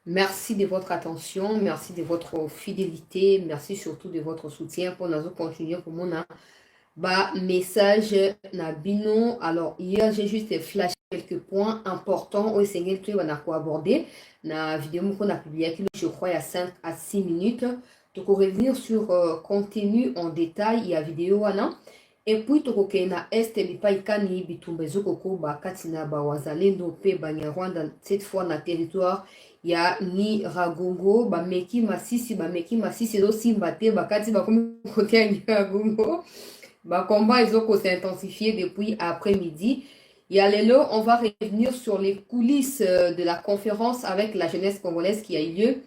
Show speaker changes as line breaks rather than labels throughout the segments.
Merci de votre attention, merci de votre fidélité, merci surtout de votre soutien pour nous continuer pour mon message Nabino. Alors hier j'ai juste flashé quelques points importants au Seigneur que on a abordé na vidéo qu'on a publié je crois il y a 5 à 6 minutes. Donc on revenir sur contenu en détail il y a vidéo wana. Et puis tokoke na este bipa ikani bitumbezo koko ba katina ba wazalendo pe Banyarwanda cette fois na territoire ya ni Ragongo ba meki masisi do simbate ba kati ba komi côté ya Ragongo ba combat ils ont s'est intensifié depuis après-midi. Il y a les lots, on va revenir sur les coulisses de la conférence avec la jeunesse congolaise qui a eu lieu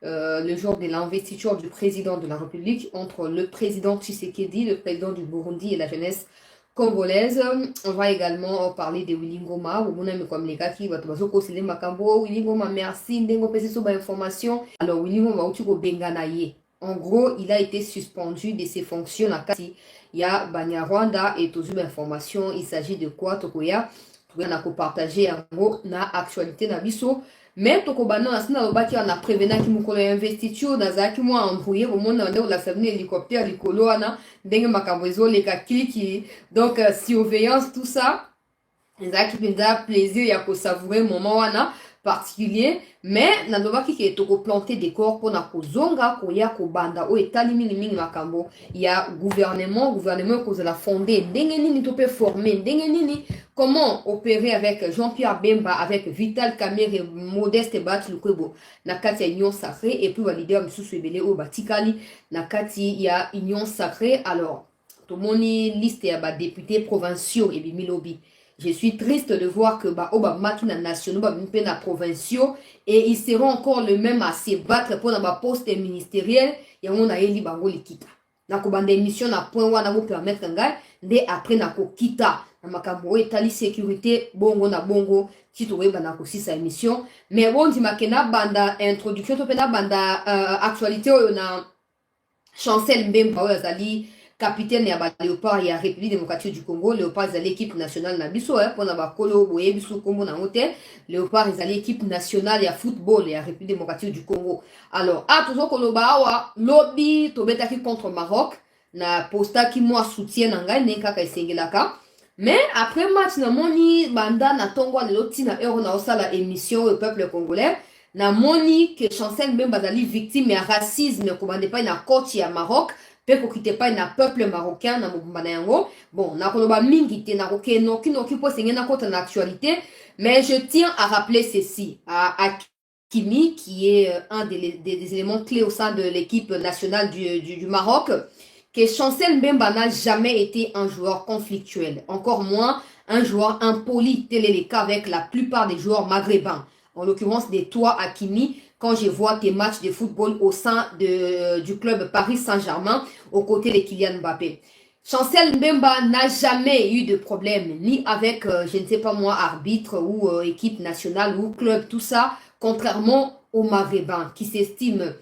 le jour de l'investiture du président de la République entre le président Tshisekedi, le président du Burundi et la jeunesse congolaise. On va également parler de Willy Ngoma, où on aime comme les gars qui vont se Makambo. Willy Ngoma, merci, Ndengo PC sur information. Alors, Willy Ngoma, où tu go benganaye. En gros, il a été suspendu de ses fonctions. Il y a Banyarwanda et toute information. Il s'agit de quoi, Tokoya? On a partagé en gros na actualité na biso. Mais tokobana asina lobaki na prévenant ki mukolo ya investiture na zaki mo embrouiller au monde na la famille hélicoptère likolo ana ndenge makambo ezoleka kiki. Donc surveillance tout ça. Zaki pinza plaisir ya ko savourer moment wana particulier, mais nalobaki ke toko planter des corps pour na kozonga koya ko banda o etali mingi makambo ya gouvernement kozala fondé ndenge nini to peut former ndenge nini comment opérer avec Jean-Pierre Bemba, avec Vital Kamerhe, Modeste Batulukwebo na kati ya Union Sacrée, et puis le leader Misusu Ebele o Batikali na kati ya Union Sacrée. Alors tout le monde liste ya ba députés provinciaux et bimilobi. Je suis triste de voir que Oba Makina nationaux, na provinciaux, et ils seront encore le même à se battre pour un poste ministériel. Et on a éli bango likita. Na ko bande émission na point wana mo permettre ngai de après na ko kita na makambo etali sécurité bongo na bongo tito weba na ko sisa émission. Mais bon di makena banda introduction to pena banda actualité na Chancel Mbemba Azali capitaine ya Léopard ya République démocratique du Congo. Léopard est l'équipe nationale na biso pour na bakolo boye biso kombo na hotel. Léopard est l'équipe nationale ya football ya République démocratique du Congo. Alors toujours koloba awa lobby tobetaki contre Maroc na posta ki moi soutien na ngai nenka ka esengelaka. Mais après match na moni banda na tongwa le loti na euro na osala émission au peuple congolais na moni que Chancel Mbemba bazali victime ya racisme ko bande pa na coach ya Maroc. Pe ko kite pa na peuple marocain na mobumba na yango. Bon, na koloba mingi te na koke noki po sengi na kota na actualité, mais je tiens à rappeler ceci à Hakimi qui est un des éléments clés au sein de l'équipe nationale du Maroc, que Chancel Mbemba n'a jamais été un joueur conflictuel, encore moins un joueur impoli, tel est le cas avec la plupart des joueurs maghrébins, en l'occurrence des toi Hakimi. Quand je vois tes matchs de football au sein du club Paris Saint-Germain, aux côtés de Kylian Mbappé. Chancel Mbemba n'a jamais eu de problème, ni avec, je ne sais pas moi, arbitre ou équipe nationale ou club, tout ça, contrairement aux Maghrébins qui s'estiment,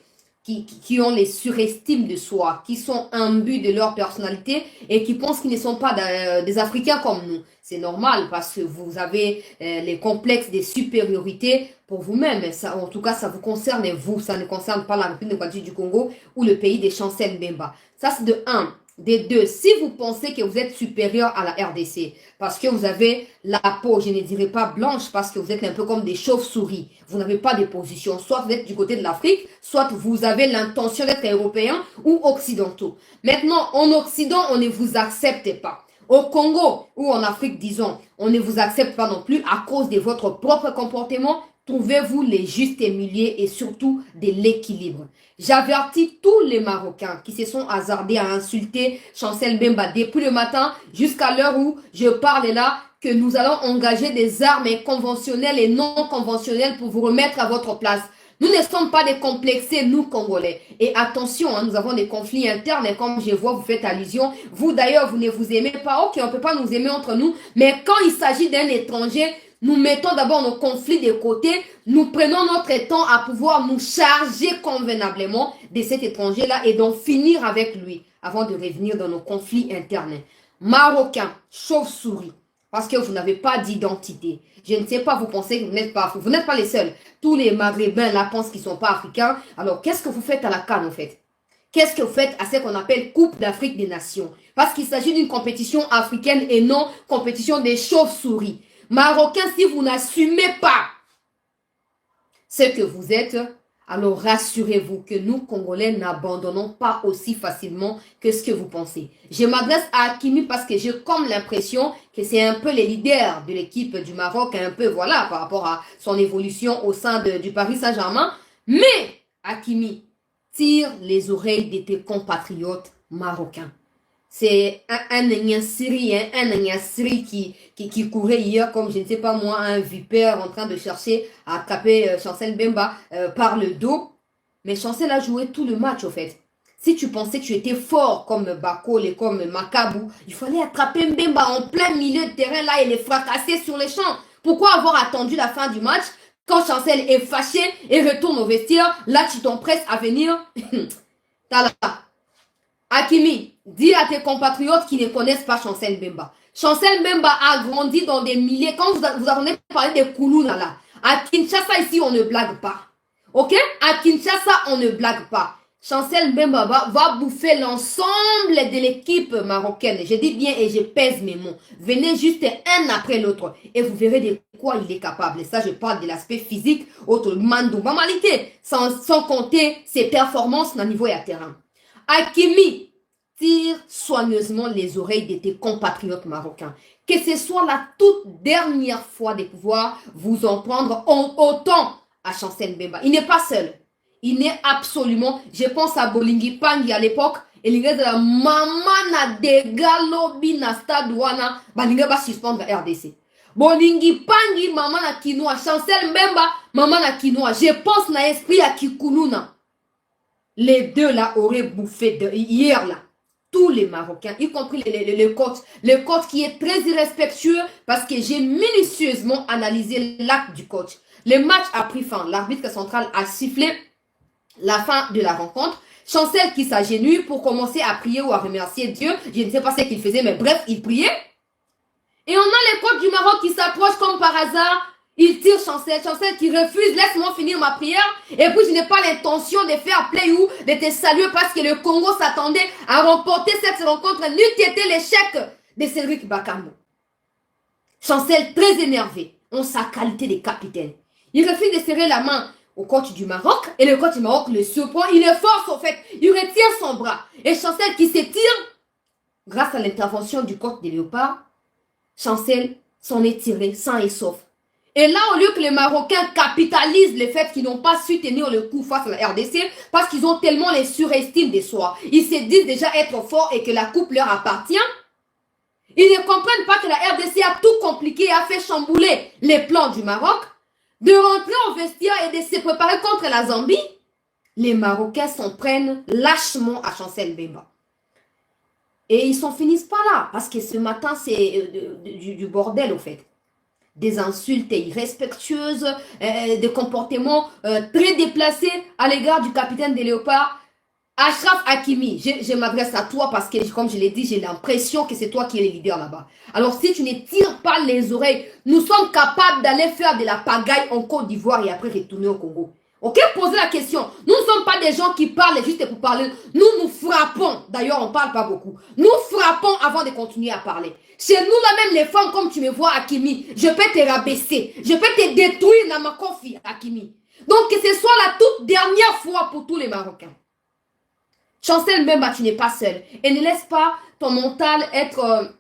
qui ont les surestimes de soi, qui sont imbus de leur personnalité et qui pensent qu'ils ne sont pas des Africains comme nous. C'est normal parce que vous avez les complexes de supériorité pour vous-même. En tout cas, ça vous concerne vous. Ça ne concerne pas la République démocratique du Congo ou le pays des Chancel Mbemba. Ça, c'est de 1. De 2, si vous pensez que vous êtes supérieur à la RDC, parce que vous avez la peau, je ne dirais pas blanche, parce que vous êtes un peu comme des chauves-souris. Vous n'avez pas de position. Soit vous êtes du côté de l'Afrique, soit vous avez l'intention d'être européen ou occidentaux. Maintenant, en Occident, on ne vous accepte pas. Au Congo ou en Afrique, disons, on ne vous accepte pas non plus à cause de votre propre comportement. Trouvez-vous les justes milieux et surtout de l'équilibre. J'avertis tous les Marocains qui se sont hasardés à insulter Chancel Mbemba depuis le matin jusqu'à l'heure où je parle là, que nous allons engager des armes conventionnelles et non conventionnelles pour vous remettre à votre place. Nous ne sommes pas des complexés, nous, Congolais. Et attention, nous avons des conflits internes, et comme je vois, vous faites allusion. Vous, d'ailleurs, vous ne vous aimez pas. Ok, on ne peut pas nous aimer entre nous. Mais quand il s'agit d'un étranger, nous mettons d'abord nos conflits de côté. Nous prenons notre temps à pouvoir nous charger convenablement de cet étranger-là et d'en finir avec lui avant de revenir dans nos conflits internes. Marocains, chauve-souris, parce que vous n'avez pas d'identité. Je ne sais pas, vous pensez que vous n'êtes pas les seuls. Tous les Maghrébins là pensent qu'ils ne sont pas africains. Alors, qu'est-ce que vous faites à la CAN en fait? Qu'est-ce que vous faites à ce qu'on appelle Coupe d'Afrique des Nations? Parce qu'il s'agit d'une compétition africaine et non compétition des chauves-souris. Marocains, si vous n'assumez pas ce que vous êtes, alors rassurez-vous que nous, Congolais, n'abandonnons pas aussi facilement que ce que vous pensez. Je m'adresse à Hakimi parce que j'ai comme l'impression que c'est un peu le leader de l'équipe du Maroc, un peu, voilà, par rapport à son évolution au sein du Paris Saint-Germain. Mais, Hakimi, tire les oreilles de tes compatriotes marocains. C'est un Syrien, un Syrie qui courait hier comme, je ne sais pas moi, un vipère en train de chercher à attraper Chancel Mbemba par le dos. Mais Chancel a joué tout le match, au fait. Si tu pensais que tu étais fort comme Bakol et comme Makabou, il fallait attraper Mbemba en plein milieu de terrain là et les fracasser sur les champs. Pourquoi avoir attendu la fin du match quand Chancel est fâché et retourne au vestiaire? Là, tu t'empresses à venir. T'as là. Hakimi, dis à tes compatriotes qui ne connaissent pas Chancel Mbemba. Chancel Mbemba a grandi dans des milliers. Quand vous avez parlé des Koulouna là, à Kinshasa ici, on ne blague pas. Ok? À Kinshasa, on ne blague pas. Chancel Mbemba va bouffer l'ensemble de l'équipe marocaine. Je dis bien et je pèse mes mots. Venez juste un après l'autre et vous verrez de quoi il est capable. Et ça, je parle de l'aspect physique, autre mandou, normalité, sans compter ses performances dans le niveau et à terrain. Hakimi, tire soigneusement les oreilles de tes compatriotes marocains. Que ce soit la toute dernière fois de pouvoir vous en prendre autant à Chancel Mbemba. Il n'est pas seul. Il n'est absolument... Je pense à Bolingi Pangi à l'époque. Et il de la maman na de galobi na stade wana. Balinga va suspendre RDC. Bolingi Pangi, maman na Kinoa. Chancel Mbemba, maman na Kinoa. Je pense na esprit à Kikununa. Les deux là auraient bouffé hier là. Tous les Marocains, y compris le coach. Le coach qui est très irrespectueux parce que j'ai minutieusement analysé l'acte du coach. Le match a pris fin. L'arbitre central a sifflé la fin de la rencontre. Chancel qui s'agenouille pour commencer à prier ou à remercier Dieu. Je ne sais pas ce qu'il faisait, mais bref, il priait. Et on a les coachs du Maroc qui s'approchent comme par hasard. Il tire Chancel qui refuse, laisse-moi finir ma prière. Et puis je n'ai pas l'intention de faire play ou de te saluer parce que le Congo s'attendait à remporter cette rencontre. N'eût été l'échec de Cédric Bakambu. Chancel très énervé en sa qualité de capitaine. Il refuse de serrer la main au coach du Maroc et le coach du Maroc le surprend. Il le force au fait. Il retire son bras. Et Chancel qui s'étire, grâce à l'intervention du coach des Léopards, Chancel s'en est tiré sain et sauf. Et là, au lieu que les Marocains capitalisent le fait qu'ils n'ont pas su tenir le coup face à la RDC, parce qu'ils ont tellement les surestimes de soi, ils se disent déjà être forts et que la coupe leur appartient, ils ne comprennent pas que la RDC a tout compliqué et a fait chambouler les plans du Maroc, de rentrer au vestiaire et de se préparer contre la Zambie. Les Marocains s'en prennent lâchement à Chancel Mbemba. Et ils s'en finissent pas là, parce que ce matin, c'est du bordel au fait. Des insultes irrespectueuses, des comportements très déplacés à l'égard du capitaine des Léopards. Achraf Hakimi, je m'adresse à toi parce que, comme je l'ai dit, j'ai l'impression que c'est toi qui es le leader là-bas. Alors, si tu ne tires pas les oreilles, nous sommes capables d'aller faire de la pagaille en Côte d'Ivoire et après retourner au Congo. Ok, posez la question. Nous ne sommes pas des gens qui parlent juste pour parler. Nous frappons. D'ailleurs, on ne parle pas beaucoup. Nous frappons avant de continuer à parler. Chez nous, là même, les femmes, comme tu me vois, Hakimi, je peux te rabaisser. Je peux te détruire dans ma confie, Hakimi. Donc, que ce soit la toute dernière fois pour tous les Marocains. Chancel Mbemba, tu n'es pas seul. Et ne laisse pas ton mental être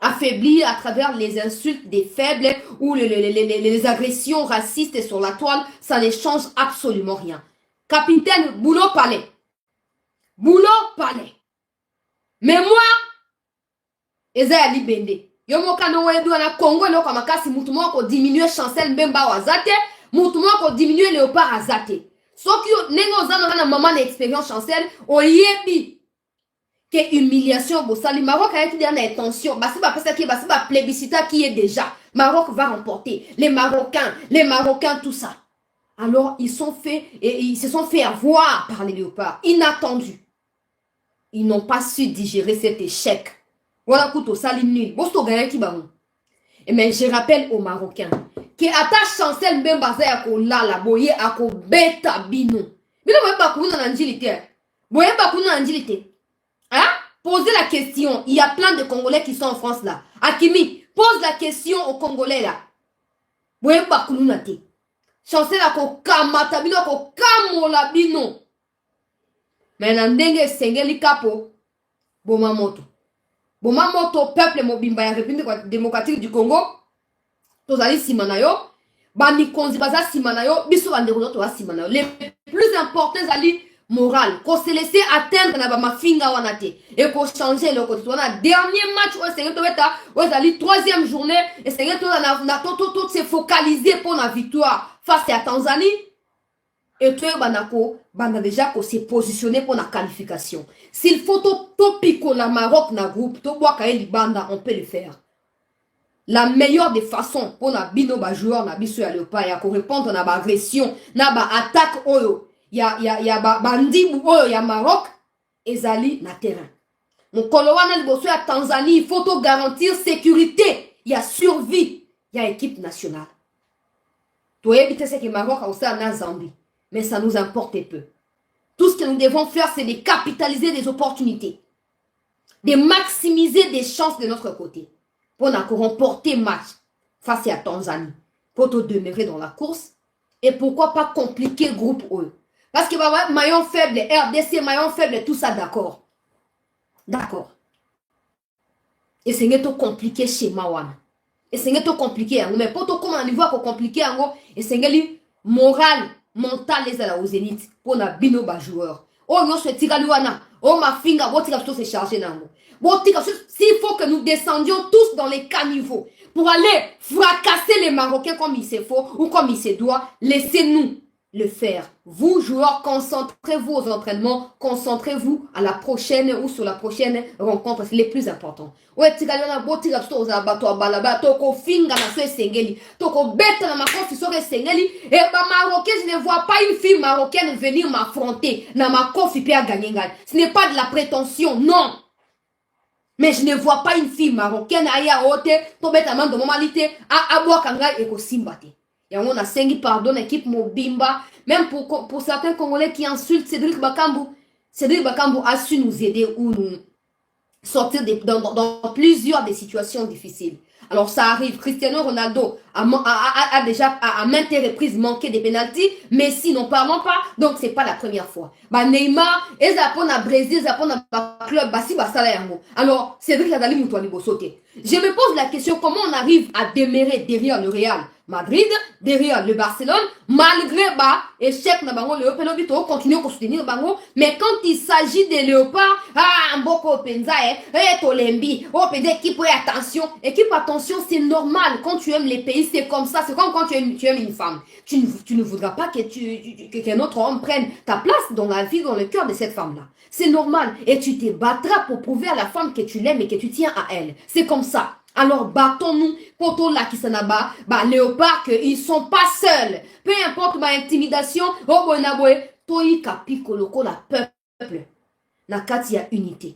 affaibli à travers les insultes des faibles ou les agressions racistes sur la toile. Ça ne change absolument rien. Capitaine Boulot Palais. Boulot Palais. Mais moi, Eza Ali Bende. Yomo kano wedu na Congo no kama kasi mutu mwako diminuer Chancel Mbemba wazate, mutu mwako diminuer Léopard azate. Soki nengo ozana na maman na expérience Chancel, oyebi que humiliation bosali Maroc a été dans intention, basi ba pesa ki basi ba plébiscita qui est déjà. Maroc va remporter. Les Marocains tout ça. Alors ils se sont fait avoir par les Léopards, inattendus. Ils n'ont pas su digérer cet échec. Voilà kuto sali nul. Bosto gagné ki ba. Mais je rappelle aux Marocains que ata chancel mbembaza ya kolala boye akobeta bino. Bino boye bakuna na njilite. Boye bakuna na njilite. Hein? Posez la question. Il y a plein de Congolais qui sont en France là. Akimi, pose la question aux Congolais là. Boye bakuna te. Chancel akokamata bino akokamola bino. Mais na ndenge sengeli kapo boma moto. Boma moto peuple mobimba ya République démocratique du Congo. Tozali simanayo. Bami konzi baza simanayo. Biso bandeko to simanayo. Les plus importants zali moral. Qu'on se laisser atteindre na ba mafinga wanate. Et qu'on changer le côté. On a dernier match où c'est to beta. Où zali troisième journée. Et c'est to na to se focaliser pour la victoire face à Tanzanie. Et toi, bana déjà se positionner pour la qualification. S'il faut to pico la Maroc na groupe, to bois kaeli banda, on peut le faire. La meilleure des façons pour na bino ba joueur na biso ya lepa ya ko répondre na ba agression, na ba attaque oyo, ya bandi oyo ya Maroc ezali na terrain. Mon kolowana liboso ya Tanzanie, il faut to garantir sécurité, il y a survie, il y a équipe nationale. To éviter ce que Maroc a aussi en Zambie. Mais ça nous importe peu. Tout ce que nous devons faire, c'est de capitaliser des opportunités. De maximiser des chances de notre côté. Pour nous remporter match face à Tanzanie. Pour te demeurer dans la course. Et pourquoi pas compliquer le groupe eux. Parce que maillon faible, RDC, maillon faible, tout ça, d'accord. D'accord. Et c'est tout compliqué chez Mawana. Et c'est tout compliqué. Mais pour tout comme on y voit compliqué, et c'est moral. Mental les ala au zénith pour na bino ba joueur. Oh non ce tigaliwana. Oh ma finga bo tika se charger nango. Bo tika s'il faut que nous descendions tous dans les caniveaux pour aller fracasser les Marocains comme il se faut ou comme il se doit, laissez-nous le faire. Vous joueurs, concentrez-vous aux entraînements, concentrez-vous à la prochaine ou sur la prochaine rencontre, c'est les plus importants. Ouais, tigaliwana bo tika to za bato balaba to ko finga na so sengeli, to ko beta na makofi so sengeli et ba Marocain, je ne vois pas une fille marocaine venir m'affronter na makofi pe a gagner. Ce n'est pas de la prétention, non. Mais je ne vois pas une fille marocaine aya ote to beta man de normalité a aboa kanga e ko simbate. Et on a sengi pardon équipe Mobimba, même pour certains Congolais qui insultent Cédric Bakambu. Cédric Bakambu a su nous aider ou nous sortir dans plusieurs des situations difficiles. Alors ça arrive, Cristiano Ronaldo a déjà à maintes reprises manqué des pénaltys, Messi n'en parlons pas, donc c'est pas la première fois. Bah Neymar, ils apprennent à Brésil, ils apprennent à club, bah si bah ça là yango. Alors Cédric Ladali Moutouani Bosoté. Je me pose la question comment on arrive à demeurer derrière le Real Madrid, derrière le Barcelone, malgré bah échec na bango le penobito continue à soutenir bango, mais quand il s'agit des léopards, ah mboko penza tolembi, oh pédé équipe attention, c'est normal quand tu aimes les pays, c'est comme ça, c'est comme quand tu aimes une femme. Tu ne voudras pas qu'un autre homme prenne ta place dans la vie, dans le cœur de cette femme-là. C'est normal et tu te battras pour prouver à la femme que tu l'aimes et que tu tiens à elle. C'est comme ça. Alors battons-nous pour tout là qui s'en a bah léopard qu'ils sont pas seuls. Peu importe ma intimidation, oh bonaboe, toi kapi koloko la peuple. Na kati ya unité.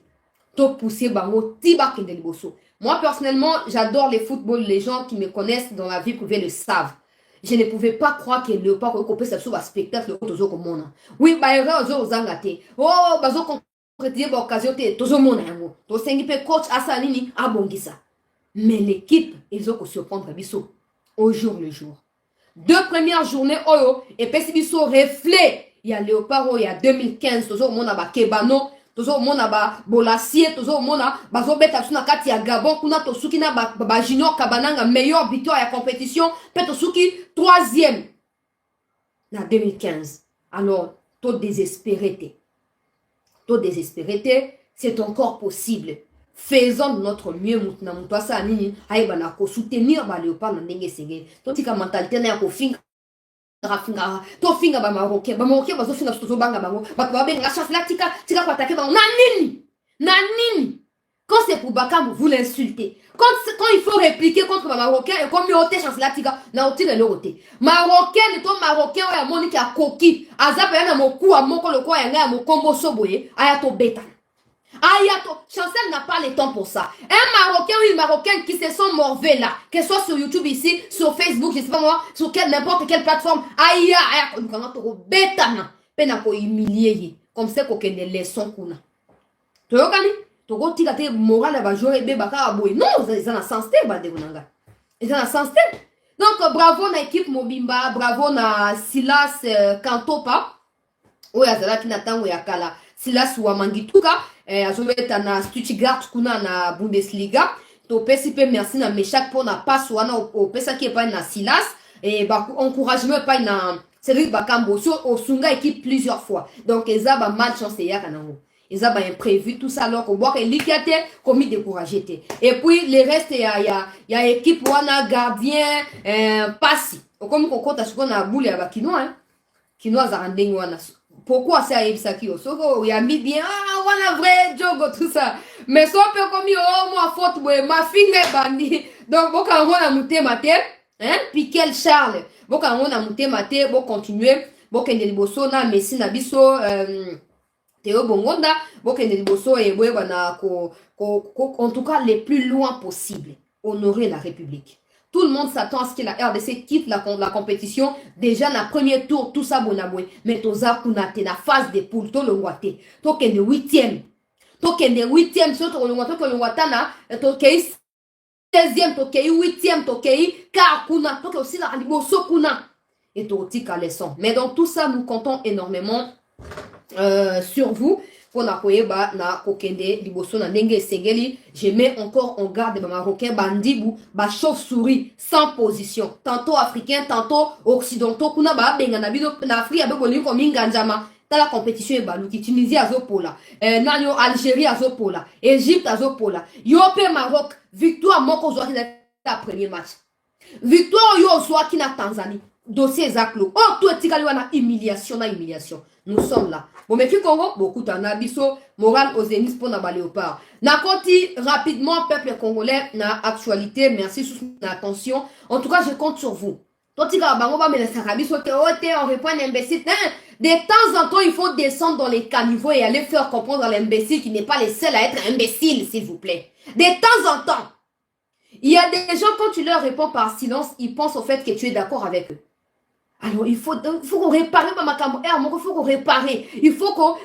To pousser bango tiba kendeli boso. Moi personnellement, j'adore les footballs, les gens qui me connaissent dans la vie privée le savent. Je ne pouvais pas croire que léopard peut se faire spectacle autour de monde. Oui, bah erreur aux zangate. Oh, bazo concrétiser ba occasion te tozo mona yango. To sengi pe coach asanini abongisa. Mais l'équipe, ils ont surprendre Bisso au jour le jour. 2 premières journées, et puis Bisso reflet. Il y a Léopard, il y a 2015, toujours mon aba Kebano, toujours mon aba Bolassier, toujours mon aba Bazobeta Suna Kati à Gabon, Kuna Tosuki na ba Junior Kabananga, meilleur buteur à la compétition, Petosuki, 3e. En 2015. Alors, tout désespéré. Tout désespéré, c'est encore possible. Faisons de notre mieux na mutwa sa nini aibana ko soutenir ba léopard na ndenge senge to tika mentalité na ko finga to finga ba marocain bazo finga to banga bango ba ba benga chance la tika ko attaquer ba na nini quand c'est pour Bakam vous l'insultez quand il faut répliquer contre ba marocain et comme yote chance la tika na otire le roté marocain to marocain ya monique a koki azape na moku a moko le ko ya nga mo kombo soboye aya to beta Ayato, Chancel n'a pas le temps pour ça. Un Marocain ou une Marocaine qui se sont morvés là, qu'elle soit sur YouTube ici, sur Facebook, je sais pas moi, sur n'importe quelle plateforme, aya, nous quand on bétana, pena ko humilier, comme ça qu'on ait leçons qu'on a. Tu vois quand tu vois tika te moral va jouer be baka aboy. Non, ils ont un sens te ba de bonanga. Ils ont un sens te. Donc bravo na équipe Mobimba, bravo na Silas Kantopa. Oyo azalaki na ntango ya kala Silas Wamangituka azobeta na Stuttgart kuna na Bundesliga. Topesi pe merci na Meshak mpo na passe wana opesaki epai na Silas encouragement epai na Cédric Bakambo so osunga équipe plusieurs fois. Donc eza ba malchance eyaka nango. Eza ba imprévu tout ça alors ko boka elikia te komi découragé te. Et puis le reste ya équipe wana gardien passi. Okomi kokota siko na boule ya bakinois hein. Kinois za ndenge wana. Pourquoi c'est Aïbsaki Osoko? Il a mis bien, on a vrai jogo, tout ça. Mais ça peut comme moi, faute, ma fille est bandit. Donc, bon, quand on a monté ma tête, hein, puis quel Charles. Bon, quand on a monté ma tête, bon, continuer. Bon, quand il bosso, na, Messi, na, biso, Théo Bongonda, bon, quand il bosso, et ouais, en tout cas, le plus loin possible, honorer la République. Tout le monde s'attend à ce que la RDC quitte la compétition. Déjà, dans le premier tour, tout ça, bonaboué. Mais toza kunate, la phase de poule, to le wate. To kende huitième. To kende huitième, so to le wate, to le watana, to kei 16e, to kei huitième, to kei car kuna, to kei aussi la liboso kuna. Et to tika leçon. Mais dans tout ça, nous comptons énormément sur vous. Na kokende liboso na ndenge sengeli, je mets encore en garde les Marocains bandibou ba chauve-souris sans position, tantôt africain, tantôt occidentaux, kuna ba benga na bino na Afrique abe boli ko minganjama ta la compétition e baluki Tunisie azopola, nanyo Algérie azopola, Égypte azopola, yo pe Maroc victoire moko zo la premier match. Victoire yo zo ki na Tanzanie. Dossier Zaklo. Oh, tout est wana humiliation na humiliation. Nous sommes là. Bon, mais Congo, beaucoup d'en abisso, moral aux zénith pour na léopard. Na konti rapidement, peuple congolais, na actualité, merci sous l'attention. En tout cas, je compte sur vous. Toi, tu vas bango ba mais on répond à l'imbécile. De temps en temps, il faut descendre dans les caniveaux et aller faire comprendre à l'imbécile qui n'est pas le seul à être imbécile, s'il vous plaît. De temps en temps. Il y a des gens, quand tu leur réponds par silence, ils pensent au fait que tu es d'accord avec eux. Alors, il faut qu'on répare, il faut qu'on répare. Il faut qu'on...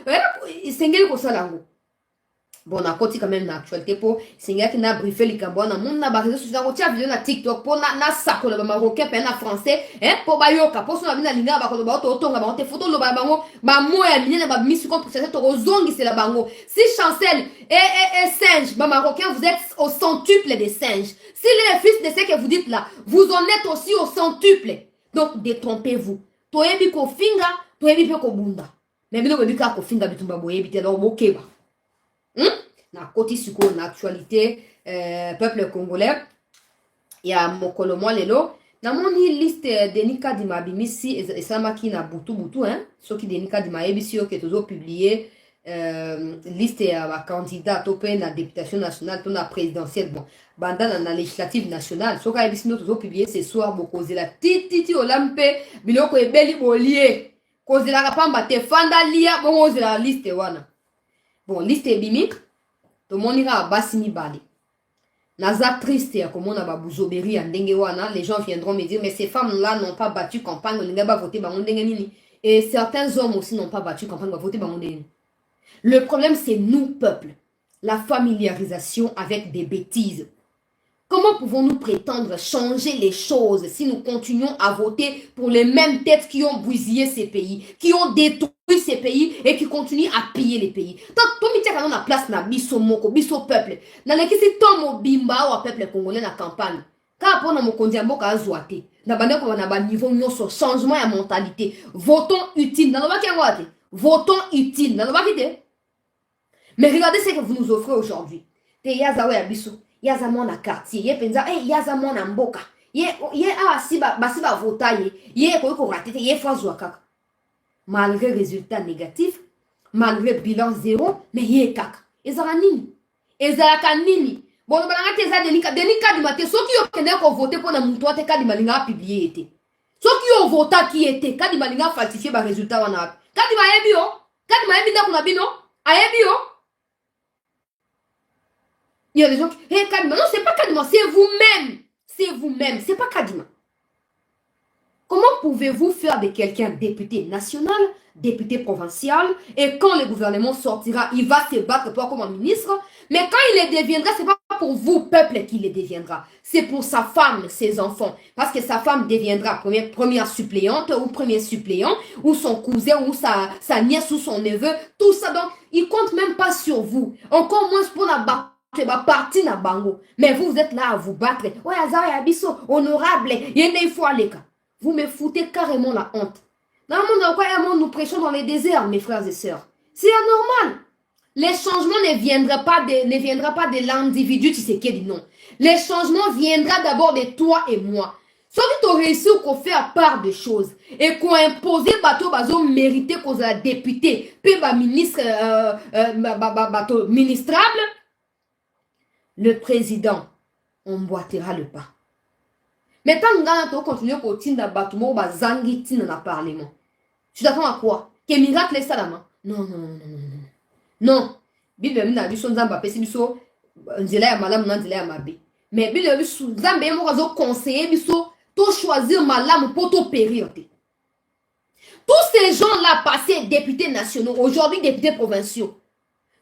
Bon, on a continué quand même l'actualité pour Seigneur qui n'a briefé les Cameroun. On a réseaux sociaux, on a vidéo na TikTok pour na sako le marocain pe na français, hein, pour bayoka, pour son avenir linga ba ko ba to nga ba te photo lo ba bango, ba mo ya minene ba misu contre cette rozongi c'est la bango. Si Chancel et singe, ba marocain vous êtes au centuple des singes. Si les fils de ce que vous dites là, vous en êtes aussi au centuple. Donc, détrompez-vous. Toyebi ko finga, toyebi pe ko bunda. Mais bino bebi ka ko finga bitumba boyebi te donc bokeba. Na koti suko na actualité peuple congolais. Il y a mokolo mo lelo. Na moni liste Denika di mabimisi et samaki na butu hein. Soki Denika di maebisi yo ke tozo publier liste ya candidat au na députation nationale to na présidentielle bon. Banda na législative nationale soka ebisi no tozo publier ce soir bokoze la titi olampe biloko ebeli bolie kozela kapamba te fanda lia bongo la liste wana bon liste ebimi to monira basi mibale naza triste ya komona ba buzoberi ya ndenge wana les gens viendront me dire mais ces femmes là n'ont pas battu campagne linga ba voter bango ndenge nini et certains hommes aussi n'ont pas battu campagne ba voter bango ndenge. Le problème c'est nous peuple, la familiarisation avec des bêtises. Comment pouvons-nous prétendre changer les choses si nous continuons à voter pour les mêmes têtes qui ont bousillé ces pays, qui ont détruit ces pays et qui continuent à piller les pays? Tant que nous avons place na biso moko, biso peuple, na lekisi tomo bimba ou peuple congolais na campagne. Car pour nous kondiambo ka zoate, na bande ko na ba niveau nyoso changement ya mentalité. Votons utile. Na lobaki ngwate. Votons utile. Na lobaki te. Mais regardez ce que vous nous offrez aujourd'hui. Te yazawe ya biso. Yaza mona quartier, ye penza, yaza mona mboka. Ye basiba vota ye ko ratete, ye fazwa kaka. Malgré résultat négatif, malgré bilan zéro, mais ye kaka. Ezara nini? Ezara nini? Bon, balanga te za denika di mate, soki yo kende ko voter pour na mutu ate kadi malinga publier ete. Soki yo vota ki ete, kadi malinga falsifier ba résultat wana. Kadi ma yebi yo? Kadi ma yebi na kuna bino? Ayebi yo? Il y a des gens qui... Hey, Kadima, non, c'est pas Kadima, c'est vous-même. C'est vous-même, c'est pas Kadima. Comment pouvez-vous faire de quelqu'un député national, député provincial, et quand le gouvernement sortira, il va se battre pour comme un ministre, mais quand il le deviendra, c'est pas pour vous, peuple, qu'il le deviendra. C'est pour sa femme, ses enfants. Parce que sa femme deviendra première suppléante ou premier suppléant, ou son cousin, ou sa nièce, ou son neveu, tout ça. Donc, il compte même pas sur vous. Encore moins pour la partie na bango. Mais vous êtes là à vous battre. Ouais, Azar Abisso, honorable, il faut aller. Vous me foutez carrément la honte. Dans le monde dans quoi nous prêchons dans les déserts, mes frères et sœurs. C'est anormal. Les changements ne viendront pas de l'individu qui s'est dit non. Les changements viendront d'abord de toi et moi. Sauf que tu as réussi à faire part de choses et qu'on a imposé bateau bazo mérité qu'on a député, puis ministre ministrable, le président emboîtera le pas. Mais tant que tu continues à continuer à battre, tu vas zangi dans le parlement. Tu t'attends à quoi? Que miracle est ça là? Non, non, non, non, non. Non. Bible m'a dit son zamba pesi biso nzela ya malamu na nzela ya mabe. Mais bible biso zamba mo kazo conseiller biso to choisir malamu pour to périr. Tous ces gens-là passés députés nationaux, aujourd'hui députés provinciaux,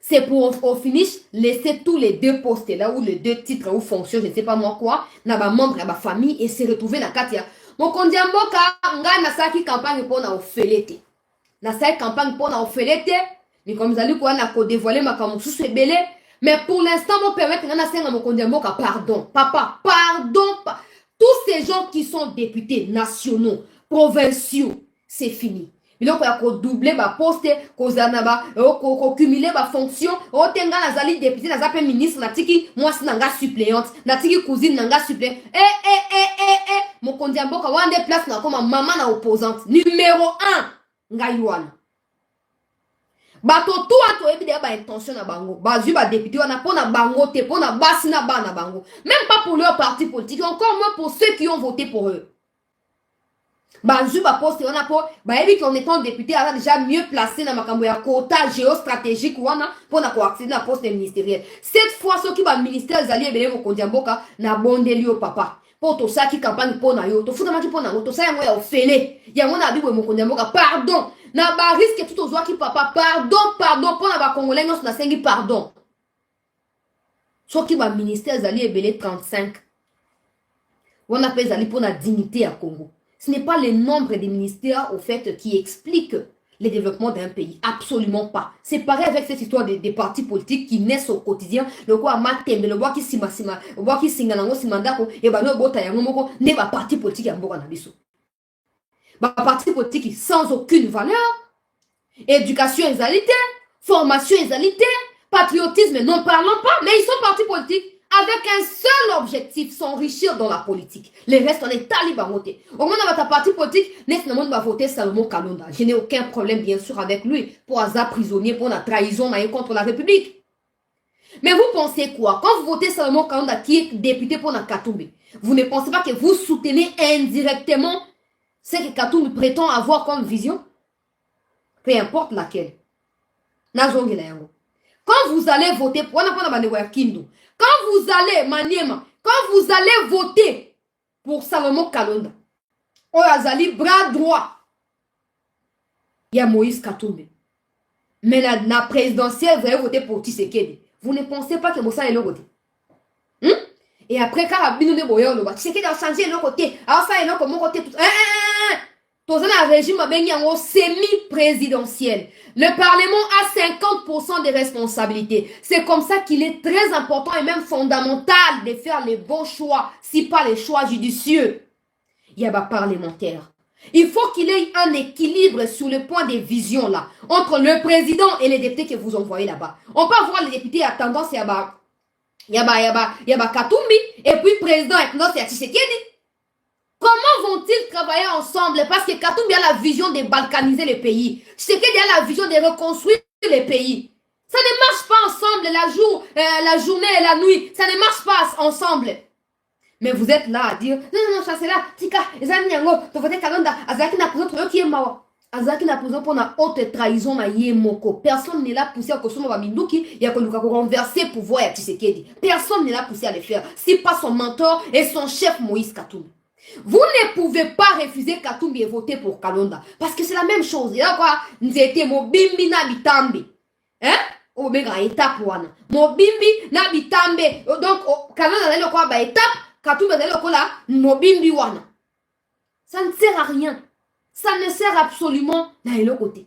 c'est pour au finish laisser tous les deux postes là ou les deux titres ou fonctions, je ne sais pas moi quoi, na ba membre ya ba famille et se retrouver na katia. Mon kondiamboka nga na saki campagne pour na ofelete. Na saki campagne pour na ofelete. Mais comme vous allez quoi, on a dévoilé ma camoufle sous belé. Mais pour l'instant, on permet que nous pardon. Papa, pardon. Tous ces gens qui sont députés nationaux, provinciaux, c'est fini. Mais donc, il faut doubler ma poste, qu'on cumuler ma fonction. On tenga la zali député, la zappe ministre, la tiki, moi c'est nanga suppléante, la tiki cousine nanga suppléante. Mon kondiamboka, wande place na comme maman na opposante. Numéro 1, Ngayouane. Bato tout to ebi de ba intention na bango bazu ba député on a pour na bango te pour na basi na ba na bango même pas pour leur parti politique encore moins pour ceux qui ont voté pour eux bazu ba poste on a pour ba ebi qu'on étant député a déjà mieux placé na makambo ya quota géostratégique wana pour na ko accéder na poste ministériel cette fois ceux qui ba ministère zali ebele ko kondiamboka na bondeli au papa pour tout ça qui campagne pour na yo to futa maki pour na to ça yango ya ofele yango na bibo mo kondiamboka pardon. Na ba risque tout aux qui papa pardon pour na ba congolais nous na sengi pardon. So qui ba ministère zali ebele 35. On appelle zali pour la dignité à Congo. Ce n'est pas le nombre des ministères au fait qui explique le développement d'un pays, absolument pas. C'est pareil avec cette histoire des partis politiques qui naissent au quotidien, le quoi matembe, le bois qui sima, le bois qui singalango simandako et ba no bota yango moko ne ba parti politique ya mboka na biso. Bah, parti politique sans aucune valeur, éducation égalité, formation égalité, patriotisme, n'en parlons pas, mais ils sont partis politiques avec un seul objectif, s'enrichir dans la politique. Les restes, on est talibans votés. Au moins, dans ta parti politique, n'est-ce pas voter Salomon Kalonda. Je n'ai aucun problème, bien sûr, avec lui, pour hasard prisonnier, pour la trahison contre la République. Mais vous pensez quoi? Quand vous votez Salomon Kalonda, qui est député pour la Katumbe, vous ne pensez pas que vous soutenez indirectement ce que Katumbi prétend avoir comme vision, peu importe laquelle. Quand vous allez voter, quand vous allez, Maniema, quand vous allez voter pour Salomon Kalonda, Oyazali, bras droit, il y a Moïse Katumbi. Mais la présidentielle, vous allez voter pour Tshisekedi. Vous ne pensez pas que Moussa est le côté. Et après, quand Abino ne boyo le Tshisekedi a changé le côté. Alors ça est là comme mon côté tout. Dans un régime semi-présidentiel, le Parlement a 50% de responsabilités. C'est comme ça qu'il est très important et même fondamental de faire les bons choix, si pas les choix judicieux. Il y a des parlementaires. Il faut qu'il y ait un équilibre sur le point de vision là, entre le président et les députés que vous envoyez là-bas. On peut avoir les députés à tendance à Katumbi, et puis président à tendance à Tshisekedi. Comment vont-ils travailler ensemble? Parce que Katumbi a la vision de balkaniser le pays. Tshisekedi a la vision de reconstruire le pays. Ça ne marche pas ensemble la journée et la nuit. Ça ne marche pas ensemble. Mais vous êtes là à dire, non, ça c'est là, tika, ezani yango, to voter Kalonda, azaki na président qui est mort. Azaki na prison pour la haute trahison na yemoko. Personne ne l'a poussé à Kosomo Baminduki, il y a renverser le pouvoir à Tshisekedi. Personne ne l'a poussé à le faire. Si pas son mentor et son chef Moïse Katumbi. Vous ne pouvez pas refuser Katumbi et voter pour Kalonda. Parce que c'est la même chose. Il y a quoi? Nzete Mobimbi na bitambi. Hein? Obega étape wana. Mobimbi na bitambe. Donc, Kalonda na quoi ba étape. Katumbi na quoi là? Mobimbi wana. Ça ne sert à rien. Ça ne sert absolument à l'autre côté.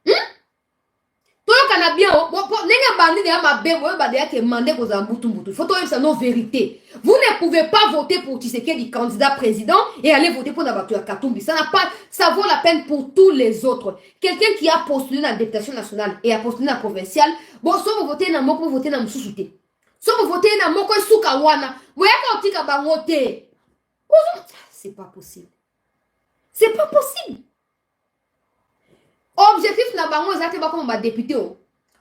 Toi, quand on a bien, il faut que nos vérités. Vous ne pouvez pas voter pour Tshisekedi candidat président et aller voter pour Nabatu Katumbi. Ça n'a pas, ça vaut la peine pour tous les autres. Quelqu'un qui a postulé dans la députation nationale et a postulé dans la provinciale, bon, soit vous votez dans Moko, vous votez dans Moussoussouté. Soit vous votez dans Moko Soukawana. Vous voyez quand tu vas voter. C'est pas possible. C'est pas possible. Objectif na bango ezate ba comme ba député o.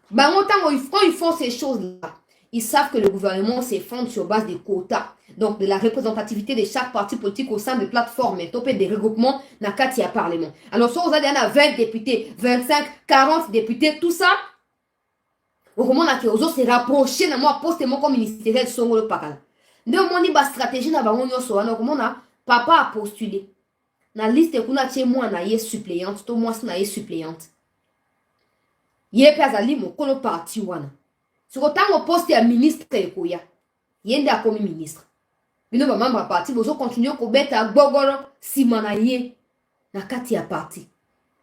Bango tango ils font ces choses-là. Ils savent que le gouvernement s'effondre sur base des quotas. Donc de la représentativité de chaque parti politique au sein de plateformes et topé des regroupements na katia parlement. Alors soit vous avez 20 députés, 25, 40 députés, tout ça. Au moment où on se rapprocher na moi poste mon comme ministériel songolo pakala. Donc mon ba stratégie na bango nyoso wana comment na papa a postulé. Na liste kuna tie moi na ye suppléante to moi na ye suppléante ye pe azali mokolo parti wana siko tango poste ya ministre ekoya ye nde akomi ministre bino ba membre parti bozo continuer ko beta gbogoro sima na ye na kati ya parti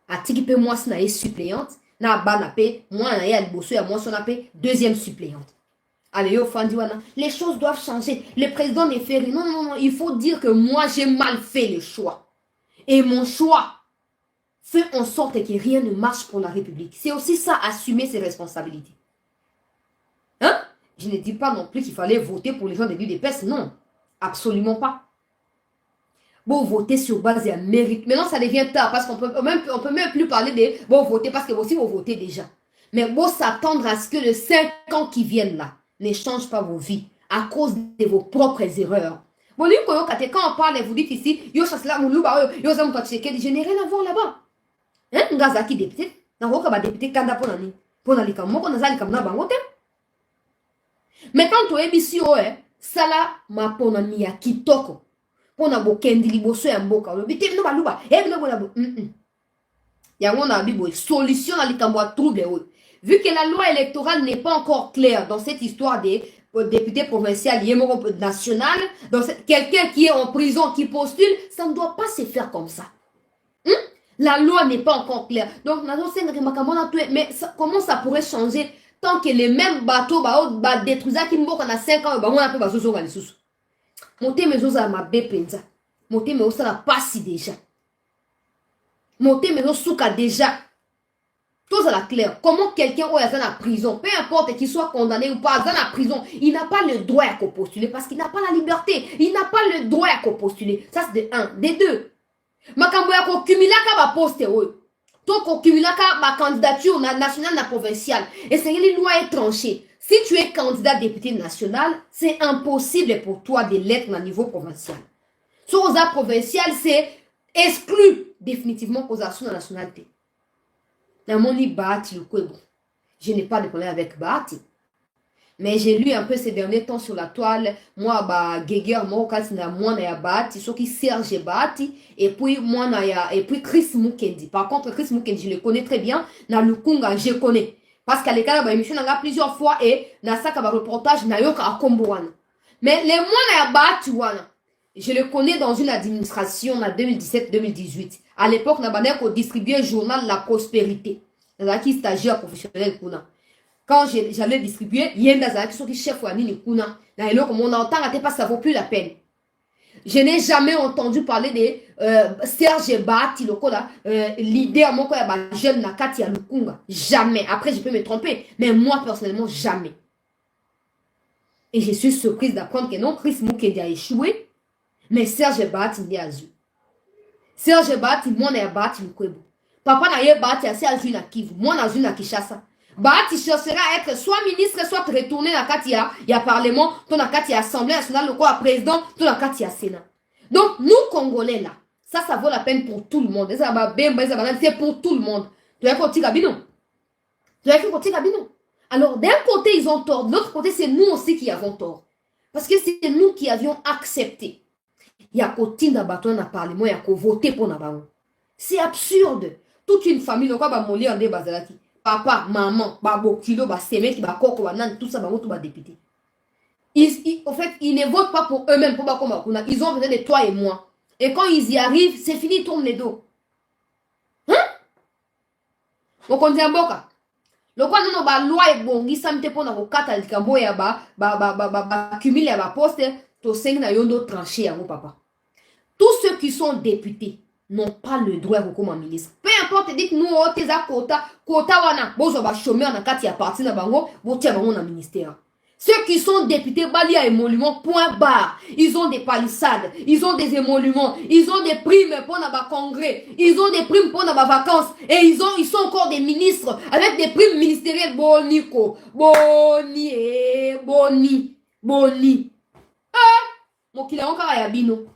atiki pe moi na ye suppléante na bana pe moi na ye aliboso ya moi na pe deuxième suppléante. Allez, yo fandi wana, les choses doivent changer. Le président ne fait rien. Non, il faut dire que moi j'ai mal fait le choix. Et mon choix fait en sorte que rien ne marche pour la République. C'est aussi ça, assumer ses responsabilités. Hein? Je ne dis pas non plus qu'il fallait voter pour les gens de l'UDPS. Non, absolument pas. Bon, voter sur base de mérite. Maintenant, ça devient tard parce qu'on peut même plus parler de bon, voter parce que aussi vous votez déjà. Mais bon, s'attendre à ce que les 5 ans qui viennent là ne changent pas vos vies à cause de vos propres erreurs. Bon, quand on parle, vous dites ici, yo chasse là, je n'ai rien à voir là-bas. Hein, Ngazaki député, n'a pas député Kanda pour l'année. Pour la lika, moi, on a zali comme na bangote. Mais quand tu es ici, ça là, ma pona miya kitoko. Pona bo kendi liboso ya mboka. Le bité, no baluba, no bolabo. Yango na bibo, solution à l'ikambo à trouble. Vu que la loi électorale n'est pas encore claire dans cette histoire des député provincial, national, quelqu'un qui est en prison, qui postule, ça ne doit pas se faire comme ça. La loi n'est pas encore claire. Donc, mais comment ça pourrait changer tant que les mêmes bateaux détruisent qui m'ont 5 ans, on a peu bazozo les sous. Monter mes os à ma bépenza. Monter mes os à la passe déjà. Monter mes os souka déjà. Tout ça la clair. Comment quelqu'un est dans la prison, peu importe qu'il soit condamné ou pas, dans la prison, il n'a pas le droit à postuler parce qu'il n'a pas la liberté. Il n'a pas le droit à postuler. Ça c'est de 1. De 2. Makambo ya ko kumilaka ba poste oyo. To ko kumilaka ba candidature nationale na provinciale. Et c'est une loi est tranchée. Si tu es candidat député national, c'est impossible pour toi de l'être au niveau provincial. Sur aux provincial, c'est exclu définitivement aux actions de la nationalité. Je n'ai pas de problème avec Bahati. Mais j'ai lu un peu ces derniers temps sur la toile. Moi, Geger, moi, na Bahati, ce qui Serge Bahati, et puis moi, et puis Chris Mukendi. Par contre, Chris Mukendi, je le connais très bien. Na Lukunga, je connais. Parce qu'à l'école, émission, on a plusieurs fois, et na saka reportage, na yoka à Komboana. Mais les mois na Bahati, wana. Je le connais dans une administration en 2017-2018. À l'époque, on distribuait le journal La Prospérité. Qui stagiaire professionnel. Quand j'allais distribuer, il y a des chef ou mon entend, ça vaut plus la peine. Je n'ai jamais entendu parler de Serge Bahati, leader, mon jeune Nakati à Lukunga. Jamais. Après, je peux me tromper. Mais moi, personnellement, jamais. Et je suis surprise d'apprendre que non, Chris Mukendi a échoué. Mais Serge Bahati n'est pas. Serge Bahati, moi, n'a Bahati Lukwebo. Papa n'a pas Bahati assez à Zuna Kivu. Moi, n'a Zuna Kishasa. Bahati cherchera à être soit ministre, soit retourné dans Katia. Il y a parlement, ton Katia Assemblée nationale, le quoi président, ton Katia Sénat. Donc, nous, Congolais, là, Ça vaut la peine pour tout le monde. C'est pour tout le monde. Tu as côté Gabino. Alors, d'un côté, ils ont tort. De l'autre côté, c'est nous aussi qui avons tort. Parce que c'est nous qui avions accepté. Il y a côté d'un bâton dans le Parlement, il y a qu'à voter pour Nabango. C'est absurde. Toute une famille, donc, va moller en débat. Papa, maman, babo, kilo, sémé, qui va koko, tout ça, tout va député. En fait, ils ne votent pas pour eux-mêmes. Ils ont besoin de toi et moi. Et quand ils y arrivent, c'est fini, ils tournent les dos. Hein? On continue à boka. Le quoi non ba loi et bon, ils samte pour na kokata likambo ya cumuler ya ba poste to seng na yondo tranché ya papa. Tous ceux qui sont députés n'ont pas le droit de comme ministre. Peu importe, dites nous o teza quota wana bozo ba chômeur na kati ya parti na bango, bo tia bango na ministère. Ceux qui sont députés, bali à émoluments, point barre. Ils ont des palissades, ils ont des émoluments, ils ont des primes pour notre congrès, ils ont des primes pour nos vacances, et ils sont encore des ministres avec des primes ministérielles. Bonico, Boni. Mon qu'il est encore à Yabino.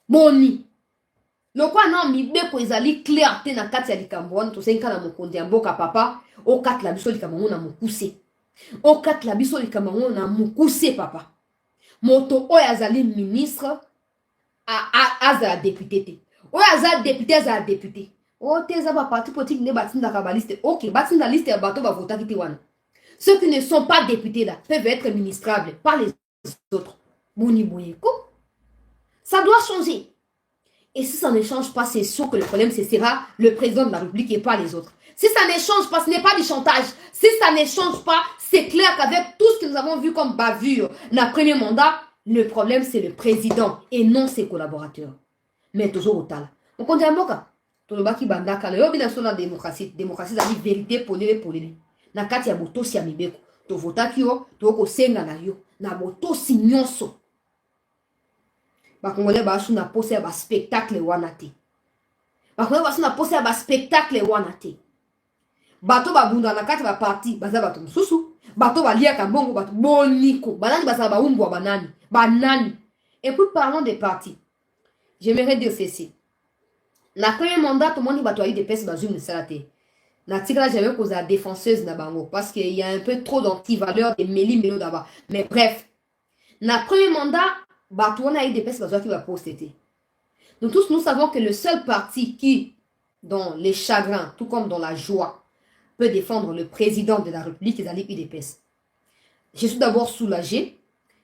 Boni. Le quoi non, mi beko ezali clarté na kati ya likambo, to senka na mokondi mboka papa, o kat la biso likambo na mokuse. O kat la biso likambo na mokuse papa. Moto o azali ministre aza député te. O aza député aza député. O teza ba parti politique ne batinda ka baliste. OK, batinda liste ya bato ba vota kiti wana. Ceux qui ne sont pas députés là peuvent être ministrables par les autres. Boni boyeko. Ça doit changer. Et si ça ne change pas, c'est sûr que le problème, ce sera le président de la République et pas les autres. Si ça ne change pas, ce n'est pas du chantage. Si ça ne change pas, c'est clair qu'avec tout ce que nous avons vu comme bavure dans le premier mandat, le problème, c'est le président et non ses collaborateurs. Mais toujours au tal. On compte un moka. Tout le baki bandaka. Le yobi sur la démocratie. Démocratie, c'est la vérité pour les. Na kati ya boto si amibeko. To votaki yo, to ko senga na yo. Na boto si nyonso. Bakongolais basu na pose ya ba spectacle wana te. Bakongolais basu na pose ya ba spectacle wana te. Bato babunda na kati ba parti baza bato mususu. Bato balia kambongo bato boniko. Banani baza ba umbu wa banani. Et puis parlons des partis. J'aimerais dire ceci. Na premier mandat tout le monde bato a eu des pèses bazum de salate. Na tika là j'avais causé la défenseuse na bango parce qu'il y a un peu trop d'anti-valeurs et méli d'abord. Mais bref. Na premier mandat bato on a eu des pèses bazum qui va poster. Nous tous nous savons que le seul parti qui dans les chagrins tout comme dans la joie peut défendre le président de la République, c'est d'aller UDPS. Je suis d'abord soulagé.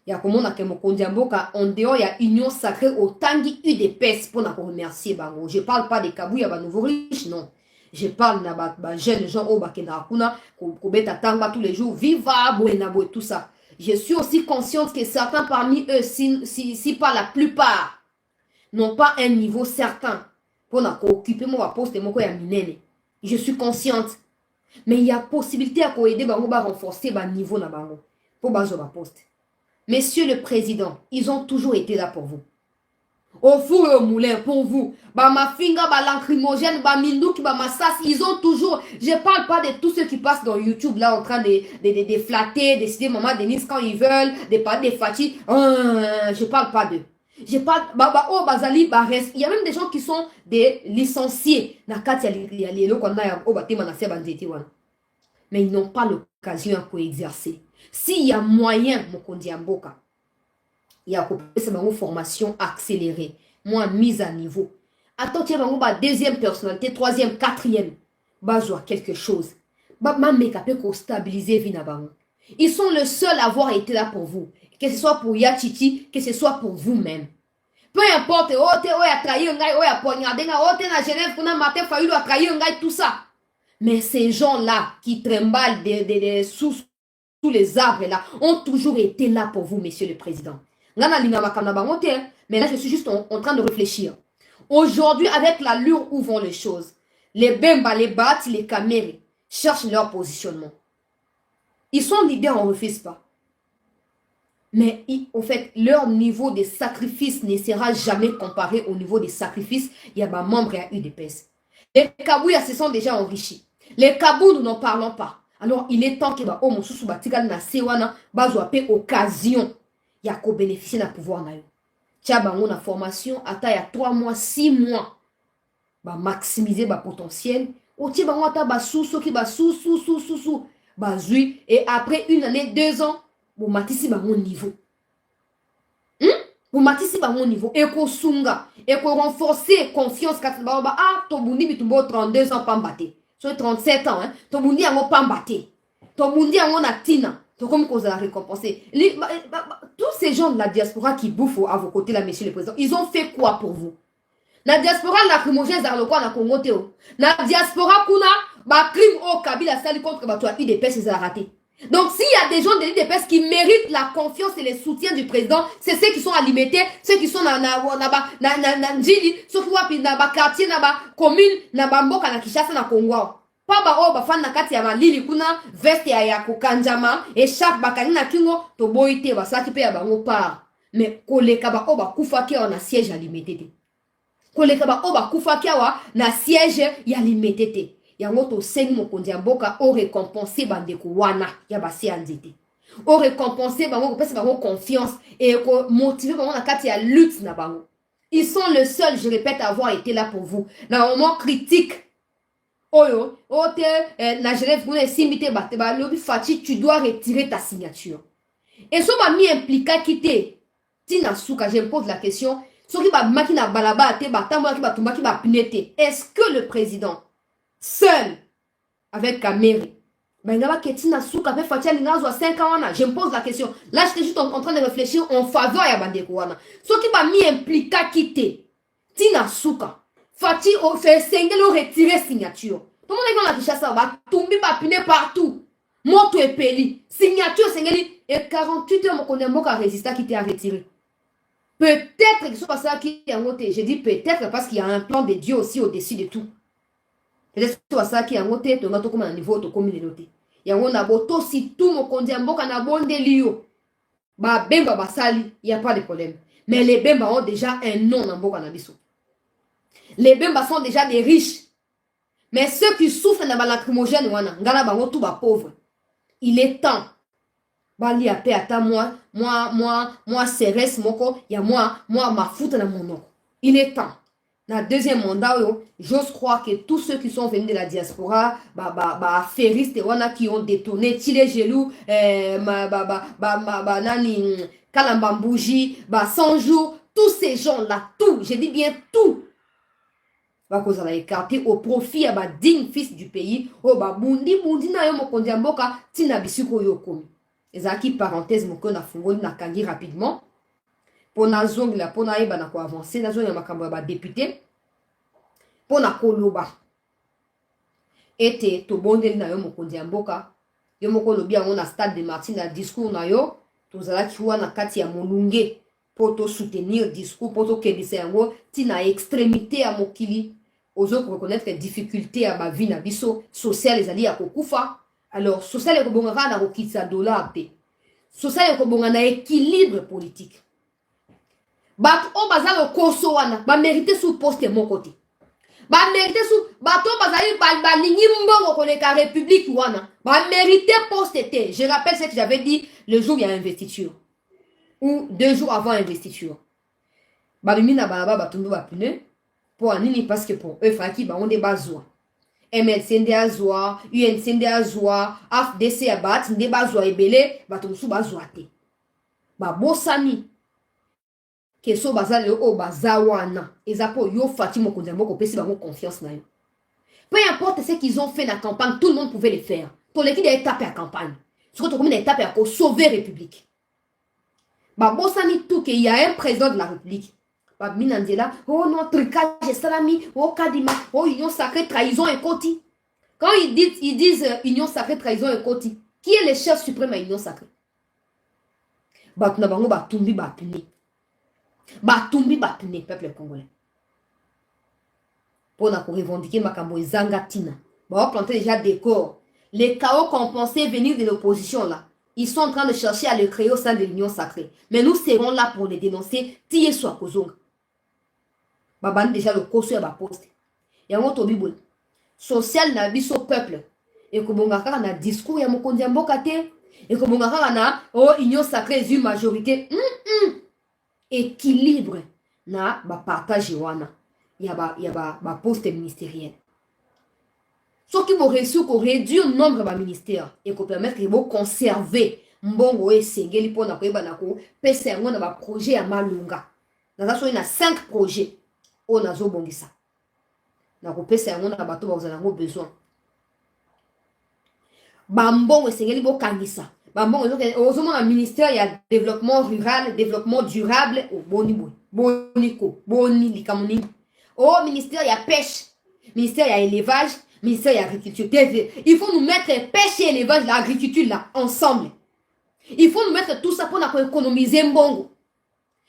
Il y a comme on a que mon kondiamboka en dehors il y a union sacrée au tangi UDPS pour nous remercier bango. Je parle pas des kabou, il y a nouveau riche non. Je parle de jeunes gens au bakena kuna ko beta tanga tous les jours viva boenabo et tout ça. Je suis aussi consciente que certains parmi eux si pas la plupart n'ont pas un niveau certain pour nous occuper mon poste mon ya minene. Je suis consciente. Mais il y a possibilité à aider bango ba renforcer ba niveau na bango pour bazo ba poste. Messieurs le président, ils ont toujours été là pour vous. Au four et au moulin pour vous. Ba ma finga ba lacrymogène ba mindouk ba massas, ils ont toujours. Je parle pas de tous ceux qui passent dans YouTube là en train de flatter, de citer maman Denise quand ils veulent, de parler des Fati. Je parle pas d'eux. Je parle bazali bares. Il y a même des gens qui sont des licenciés. Mais ils n'ont pas l'occasion à exercer. S'il y a moyen, Mokondiamboka, il y a une formation accélérée, moins mise à niveau. Attends, tu as deuxième personnalité, troisième, quatrième. Bazoua quelque chose. Stabiliser Vinabango. Ils sont le seul à avoir été là pour vous. Que ce soit pour Yachiti, que ce soit pour vous-même. Peu importe, a trahi un gars, a poignardé un gars, na Genève, qu'on a maté, failli a trahi un gars, tout ça. Mais ces gens-là qui tremblent sous les arbres là, ont toujours été là pour vous, monsieur le président. Mais là, je suis juste en train de réfléchir. Aujourd'hui, avec l'allure où vont les choses, les Bemba, les Bat, les Kamere cherchent leur positionnement. Ils sont leaders, on ne refuse pas. Mais en fait, leur niveau de sacrifice ne sera jamais comparé au niveau des sacrifices. Il y a ma membre à UDPS. Les Kabouya se sont déjà enrichis. Les Kabou, nous n'en parlons pas. Alors, il est temps que mon sous-batikal na sewana bazoape occasion. Il y a qu'au bénéficier d'un pouvoir na yo. tia bango na formation ata ya 3 mois 6 mois ba maximiser ba potentiel o tia bango ata ba sous soki ba sous bazui et après 1 année 2 ans bo matisi bango niveau bo matisi bango niveau et ko sunga et ko renforcer confiance kat ba to bundi bitumbo 32 ans pambate so 37 ans to bundi yango pambate to bundi yango na tina. Donc, comme vous allez récompenser. Tous ces gens de la diaspora qui bouffent à vos côtés, là, monsieur le président, ils ont fait quoi pour vous? La diaspora, la crimogène, c'est le quoi, la Congo, la diaspora, kuna, ba crime au Kabila, sali contre, bah, tu as eu des pêches, ils ont raté. Donc, s'il y a des gens de l'île des pêches qui méritent la confiance et le soutien du président, c'est ceux qui sont alimentés, ceux qui sont na Njili, ceux qui sont dans le quartier, dans la commune, dans la Mboka, na Kishasa, na Congo. Pa ba o ba fan na kati ya malili kuna veste ya kokanjama et chaque bakani na kingo to boite ba saki pe ya bango pa mais koleka ba o ba kufaki na siège ya limitete koleka ba o ba kufaki wa na siège ya limitete yango to sengi mokonzi ya mboka o récompenser bandeko wana ya ba si anzete o récompenser bango ko pesa bango confiance et ko motiver bango na kati ya lutte na bango. Ils sont le seul, je répète, à avoir été là pour vous dans un moment critique. Oyo, ote, na Genève, lobi Fati, tu dois retirer ta signature. Et ce m'a mis impliqué quitter. Tina Souka, je me pose la question. Est-ce que le président, seul, avec Kameri, je me pose la question. Là, j'étais juste en train de réfléchir en faveur de Bandekouana. Ce qui m'a mis impliqué quitter. Tina Souka. Fati fait sengel retirer signature. Tout le monde est dans la Kishasa, va tomber, va piner partout. Moto et peli. Signature sengeli. Et 48 heures, mon connaît a résisté qui t'a retiré. Peut-être que ce pas ça qui est en côté. Je dis peut-être parce qu'il y a un plan de Dieu aussi au-dessus de tout. Peut-être que c'est ça qui est en côté. Tu vas comme un niveau de communauté. Il y a un aboto si tout mon condé mboka na bon délio. Ba bemba basali, il n'y a pas de problème. Mais les bemba ont déjà un nom dans mboka na biso. Les Bemba sont déjà des riches. Mais ceux qui souffrent dans la lacrymogène, tout pauvre. Il est temps. Bali a paix à moi, Cérès, moko, y a moi, ma foute dans mon nom. Il est temps. Dans le deuxième mandat, j'ose croire que tous ceux qui sont venus de la diaspora, affairistes, qui ont détourné, Tile Gelou, nani, Kalambambouji, 100 jours, tous ces gens-là, tout, je dis bien tout, va cause la écarté au profit à ba digne fils du pays o ba bundi na yo mokonzi mboka tina bisiko yo komi ezaki parenthèse moko na fungoli na kangi rapidement pour na zongi la pour na eba na ko avancer na zongi ya makambo ya ba député pour na koloba ete to bondeli na yo mokonzi mboka yo moko lobi yango na stade de Martyrs na discours na yo tozalaki wana kati ya molunge pour te soutenir discours pour te kedisa yango tina extrémité à mokili ozo reconnaître les difficultés à ma vie na biso social les alliés à kokufa alors social ko bongaka na kokitsa dollar pe social ko bonga na équilibre politique bat o bazalo koso wana ba mériter sous poste mon côté ba mériter sous bato bazali ba lingi mbongo koleka république wana ba mériter poste té. Je rappelle ce que j'avais dit le jour il y a investiture ou 2 jours avant investiture. Babimina balaba batundu bapune pour anini parce que pour eux faki ba on des bazwa. MLC ndé azwa, UNC ndé azwa, AFDC abat ndé bazwa ebele batumsu bazwa te. Ba bosani ke so bazale o bazawana ezapo yo fati mokonzi moko pesi bango confiance na yo. Peu importe ce qu'ils ont fait dans la campagne, tout le monde pouvait le faire. Pour l'équipe d'étape à campagne. Surtout comme une étape à sauver la République. Bah, bon, ça n'y tout qu'il y a un président de la République. Bah, Minandela, oh non, tricage, salami, oh kadima, oh union sacrée, trahison et koti. Quand ils disent union sacrée, trahison et koti, qui est le chef suprême à union sacrée? Bah, tu n'as pas bah, tumbi, bah, puni. Bah, tumbi, bah, puni, peuple congolais. Pour nous revendiquer Makambo et Zangatina. Bah, on planter déjà des corps. Les chaos compensés venir de l'opposition là. Ils sont en train de chercher à le créer au sein de l'Union sacrée. Mais nous serons là pour les dénoncer. Tiye soit Kozong. Baban déjà le koso ya ba poste. Yango to bibol. Social na biso peuple. Et ko bonga kaka na discours ya mokonzi ya mboka te. Et ko bonga kaka na oh Union sacrée une majorité. équilibre na ba partage wana ya ba poste ministériel. Ce qui va réussir qu'on réduire le nombre de ministères et qu'on permettre de conserver mbongo et sengeli pour na koyeba na ko pesa yango na ba projet ya malunga. Na so ina 5 projets o na zo bongisa. Na ko pesa yango na bato ba uzana ngo besoin. Ba mbongo sengeli bo kangisa. Ba mbongo zo mona ministère ya développement rural, développement durable o boni likamoni. O ministère ya pêche, ministère ya élevage, ministère de l'agriculture. Il faut nous mettre pêche et élevage, l'agriculture là, ensemble. Il faut nous mettre tout ça pour économiser mbongo.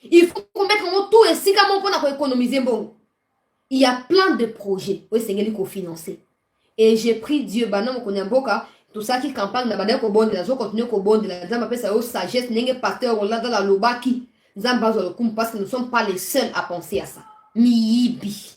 Il faut qu'on mette tout et si pour économiser mbongo. Il y a plein de projets où c'est qu'il faut financer. Et j'ai pris Dieu, tout ça qui campagne, nous continuer au bon de la sagesse, pasteur, dans la lobaki, parce que nous ne sommes pas les seuls à penser à ça. Miyibi,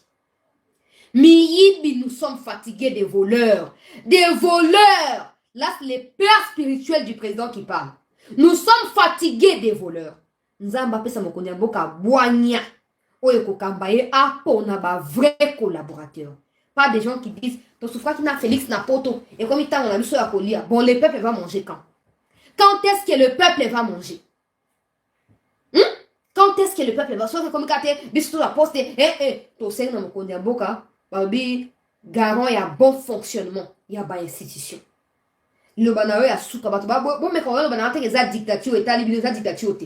nous sommes fatigués des voleurs. Des voleurs. Là, c'est les pères spirituels du président qui parlent. Nous sommes fatigués des voleurs. Nous avons fait ça, nous avons fait un vrai collaborateur. Pas des gens qui disent, ton souffrant qui n'a Félix Napoto, et comme il t'a on a mis sur la collier, bon, le peuple va manger quand? Quand est-ce que le peuple va manger? Quand est-ce que le peuple va manger? Comme quand tu es la poste, ton seigneur m'a connu à Boka, babi, garant, il y a bon fonctionnement, il y a pas institution. Le banawe a souka bon mais quand on a une dictature état libre de dictature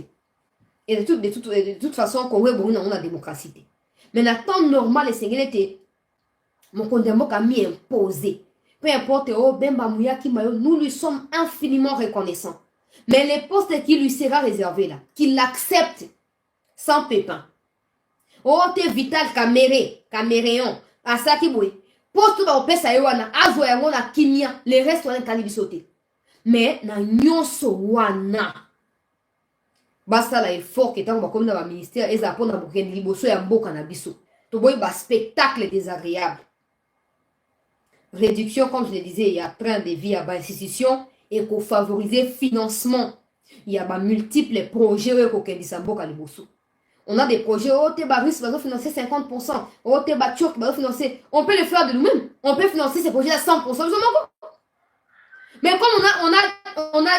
et de toute façon qu'on veut bon on a démocratie. Mais le temps normal les seigneurs était mon condamnement a mis imposé. Peu importe oh bemba mouya qui mayo nous lui sommes infiniment reconnaissants. Mais les postes qui lui sera réservé là, qu'il l'accepte sans pépin. Oh t'es vital caméréon à ça qui bouille. Poste ba opesa yewana azo yango na kimia les restes wana tali bisote mais na nyonso wana basta la effort que tant ba comme na ba ministère eza pona bokende liboso ya mboka na biso to boy ba spectacle désagréable réduction comme je le disais il y a train de vie à ba institution et ko favoriser financement il y a ba multiples projets ko kendisa mboka liboso. On a des projets, oh, Tébaris va financer 50%, oh, Tébaturk va financer. On peut le faire de nous-mêmes. On peut financer ces projets à 100%. Mais comme on a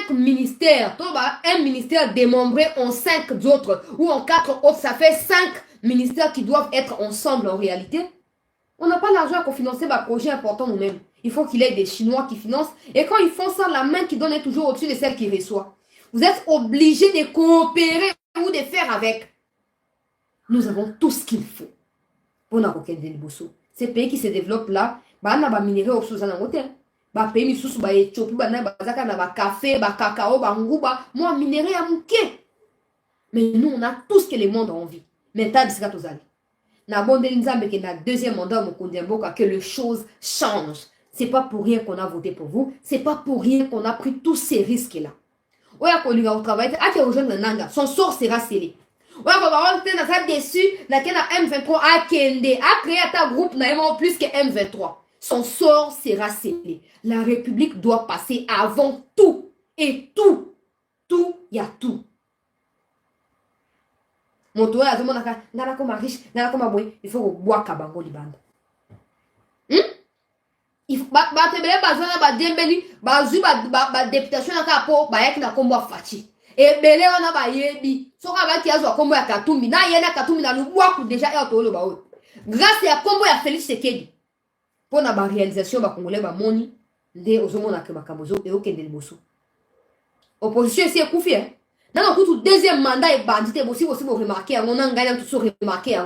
5 ministères, un ministère démembré en 5 autres, ou en 4 autres, ça fait 5 ministères qui doivent être ensemble en réalité. On n'a pas l'argent pour financer des projets importants nous-mêmes. Il faut qu'il y ait des Chinois qui financent. Et quand ils font ça, la main qui donne est toujours au-dessus de celle qui reçoit. Vous êtes obligés de coopérer ou de faire avec. Nous avons tout ce qu'il faut pour nous reconnaître les bossos. Ces pays qui se développent là, bah na ba minerai au sous en hôtel. Bah pays mi sous ba Éthiopie, bah na ba zaka na ba café, ba cacao, ba nguba, moi minerai à mouké. Mais nous on a tout ce que le monde a envie. Mais t'as dit ça tous allez. Na bon de nzambe que na deuxième mandat au Kondemboka que les choses changent. C'est pas pour rien qu'on a voté pour vous, c'est pas pour rien qu'on a pris tous ces risques là. Oya ko linga au travail, a que rejoindre Nanga, son sort sera scellé. Ouais, on va dessus, laquelle M23 a créé un groupe plus que M23. Son sort sera scellé. La République doit passer avant tout. Et tout. Tout, il y a tout. Mon tour, il faut boire Kabango Libanda. Il faut députation na kombo Fachi. Et belé on a ba yebi soka ba kiazo kombo ya Katumbi na yena Katumbi na lubwaku déjà et otolo ba o grâce à kombo ya Félix Sekedi pour na ba réalisation ba congolais ba moni nde ozomona ke makamozo e okende liboso opposition si ekufi na kutu deuxième mandat e bandité bosi bo remarquer on a ngana tout so remarquer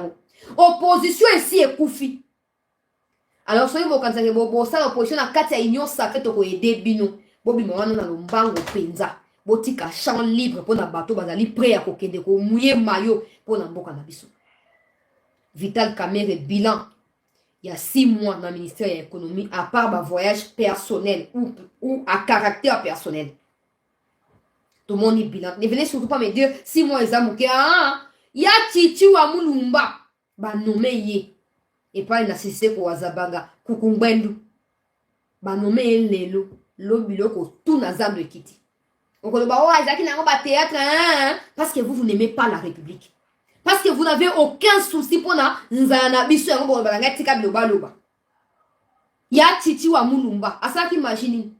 opposition si ekufi alors soyez bo kanza ke bo ça opposition na kati ya union sacrée to ko aider bino bobi mo wana na lombango penza botika champ libre pour na bateau bazali prêt à kokende ko mouiller maillot pour na mboka na biso. Vital Kamerhe bilan il y a 6 mois dans le ministère de l'économie à part ma voyage personnel ou à caractère personnel. Tout le monde est bilan. Ne venez surtout pas me dire 6 mois ils ont il y a Titi wa Mulumba ba nommé ye et pas une assistée ko wazabanga kukungbendu ba nommé lelo lo biloko tout na zambe kiti. Parce que vous n'aimez pas la République. Parce que vous n'avez aucun souci pour na nzana biso yango bo balanga tika biloba loba. Ya Titi wa Mulumba, asaki imagine.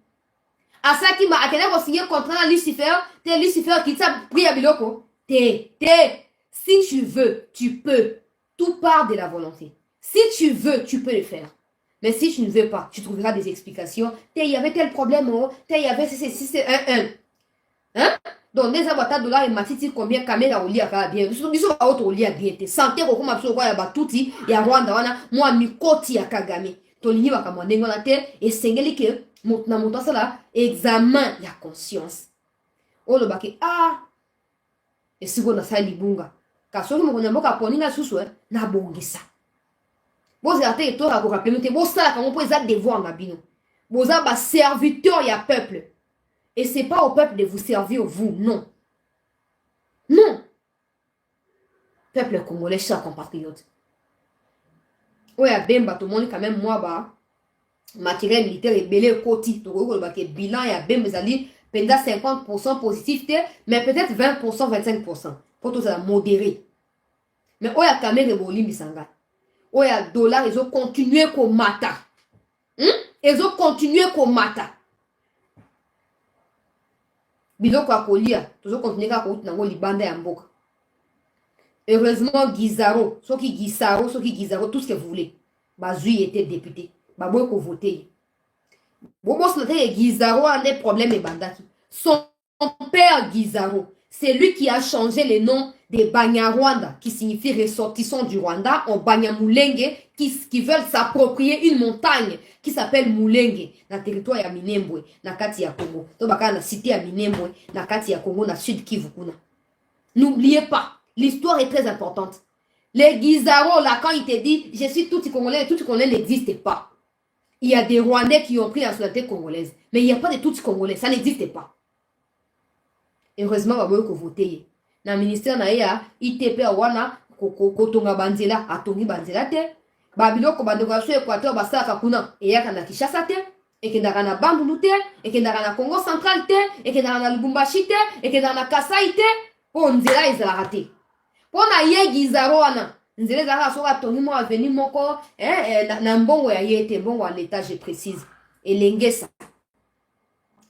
Asaki ma akene ko signer contrat na Lucifer, te Lucifer qui t'a pris à biloko. Si tu veux, tu peux. Tout part de la volonté. Si tu veux, tu peux le faire. Mais si tu ne veux pas, tu trouveras des explications. Il y avait tel problème, il y avait c'est un. Hein? Donc, les avatars de là, et matiti combien caméra au lit à bien. Ils sont au lit à bien. Santé, comme ma soeur, ya batuti, ya Rwanda, wana, moi, mi koti ya Kagame. Tolini wa kamande ngona te, et sengeli ke, na montant ça là, examen, ya conscience. Oh, le baki, et si vous n'avez pas libunga. Car ce que vous n'avez pas poni na susu, na bongisa. Vous avez été à vous rappeler, vous savez comment vous avez devoir na bino. Vous avez serviteur, ya peuple. Et c'est pas au peuple de vous servir, vous, non. Non. Peuple congolais, chers compatriotes. Oui, à Bemba, tout le monde, quand même, moi, bah, matériel militaire est belé côté. Donc, le bilan, il y a Bemba, pendant 50% positif, mais peut-être 20%, 25%. Pour tout ça, modéré. Mais, il y a quand même les misanga. Il y a dollars, ils ont continué comme mata. Ils ont continué comme mata. Biloko akolia, toujours continuer à côté nango libanda ya mboka. Heureusement Gizaro, ceux qui Gizaro, tout ce que vous voulez. Bazui était député. Baboy ko voter. Bobo snate Gizaro a des problèmes et bandaki. Son père Gizaro, c'est lui qui a changé le nom des Banyarwanda, qui signifie ressortissants du Rwanda, en Banyamulenge, qui veulent s'approprier une montagne qui s'appelle Mulenge, dans le territoire ya Minembwe, dans Kati ya Congo. Donc, dans la cité ya Minembwe, dans Kati ya Congo, dans le sud Kivu. N'oubliez pas, l'histoire est très importante. Les Gizaro, là, quand il te dit, je suis tout Congolais n'existe pas. Il y a des Rwandais qui ont pris la nationalité congolaise, mais il n'y a pas de tout Congolais, ça n'existe pas. Heureusement, on va voter. Dans le ministère, ITP, wana, kotonga banzela, atongi banzela te. Babiloko bandeko so Équateur basaka kuna eyaka na Kinshasa te, ekendaka na Bandundu te, ekendaka na Congo central te, ekendaka na Lubumbashi te, ekendaka na Kasai te, po nzela ezalaka te. Po na ye Gizaro wana, nzela ezalaka soka tongi mo aveni moko, na mbongo ya ye te, mbongo à l'état, je précise. Elengesa.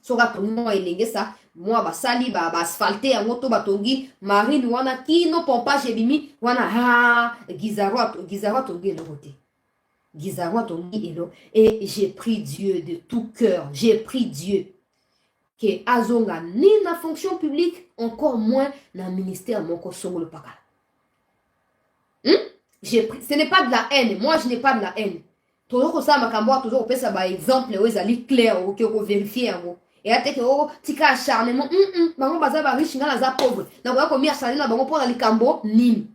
Soka tongi mo elengesa, moi basali ba asphalté yango to batongi marine wana kino pompage ebimi wana Gizaro tongi le côté. Gizaro tongi elo et j'ai pris Dieu de tout cœur, j'ai pris Dieu que azonga ni na fonction publique, encore moins na ministère moko songo le paka. Ce n'est pas de la haine, moi je n'ai pas de la haine. Toujours ça makambo toujours pesa ba exemple o ezali clair o ko vérifier yango. Et à que oh tika acharnement bango baza ba riche ngala za pauvre na ko mi acharner na bango pona likambo nini.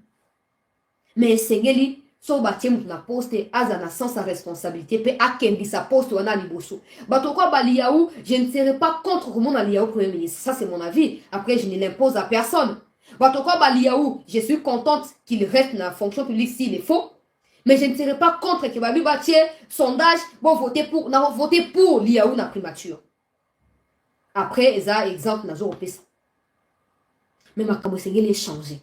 Mais sengeli so batie mutu na poste aza na sans sa responsabilité pe akendi sa poste wana liboso. Bato ko bali yaou, je ne serai pas contre comment na liaou premier ministre, ça c'est mon avis. Après je ne l'impose à personne. Bato ko bali yaou, je suis contente qu'il reste dans la fonction publique s'il est faux. Mais je ne serai pas contre que babi batie sondage bon voter pour liaou na primature. Après, ça, exemple, nazo opesa. Mais ma kamosengeli est changé.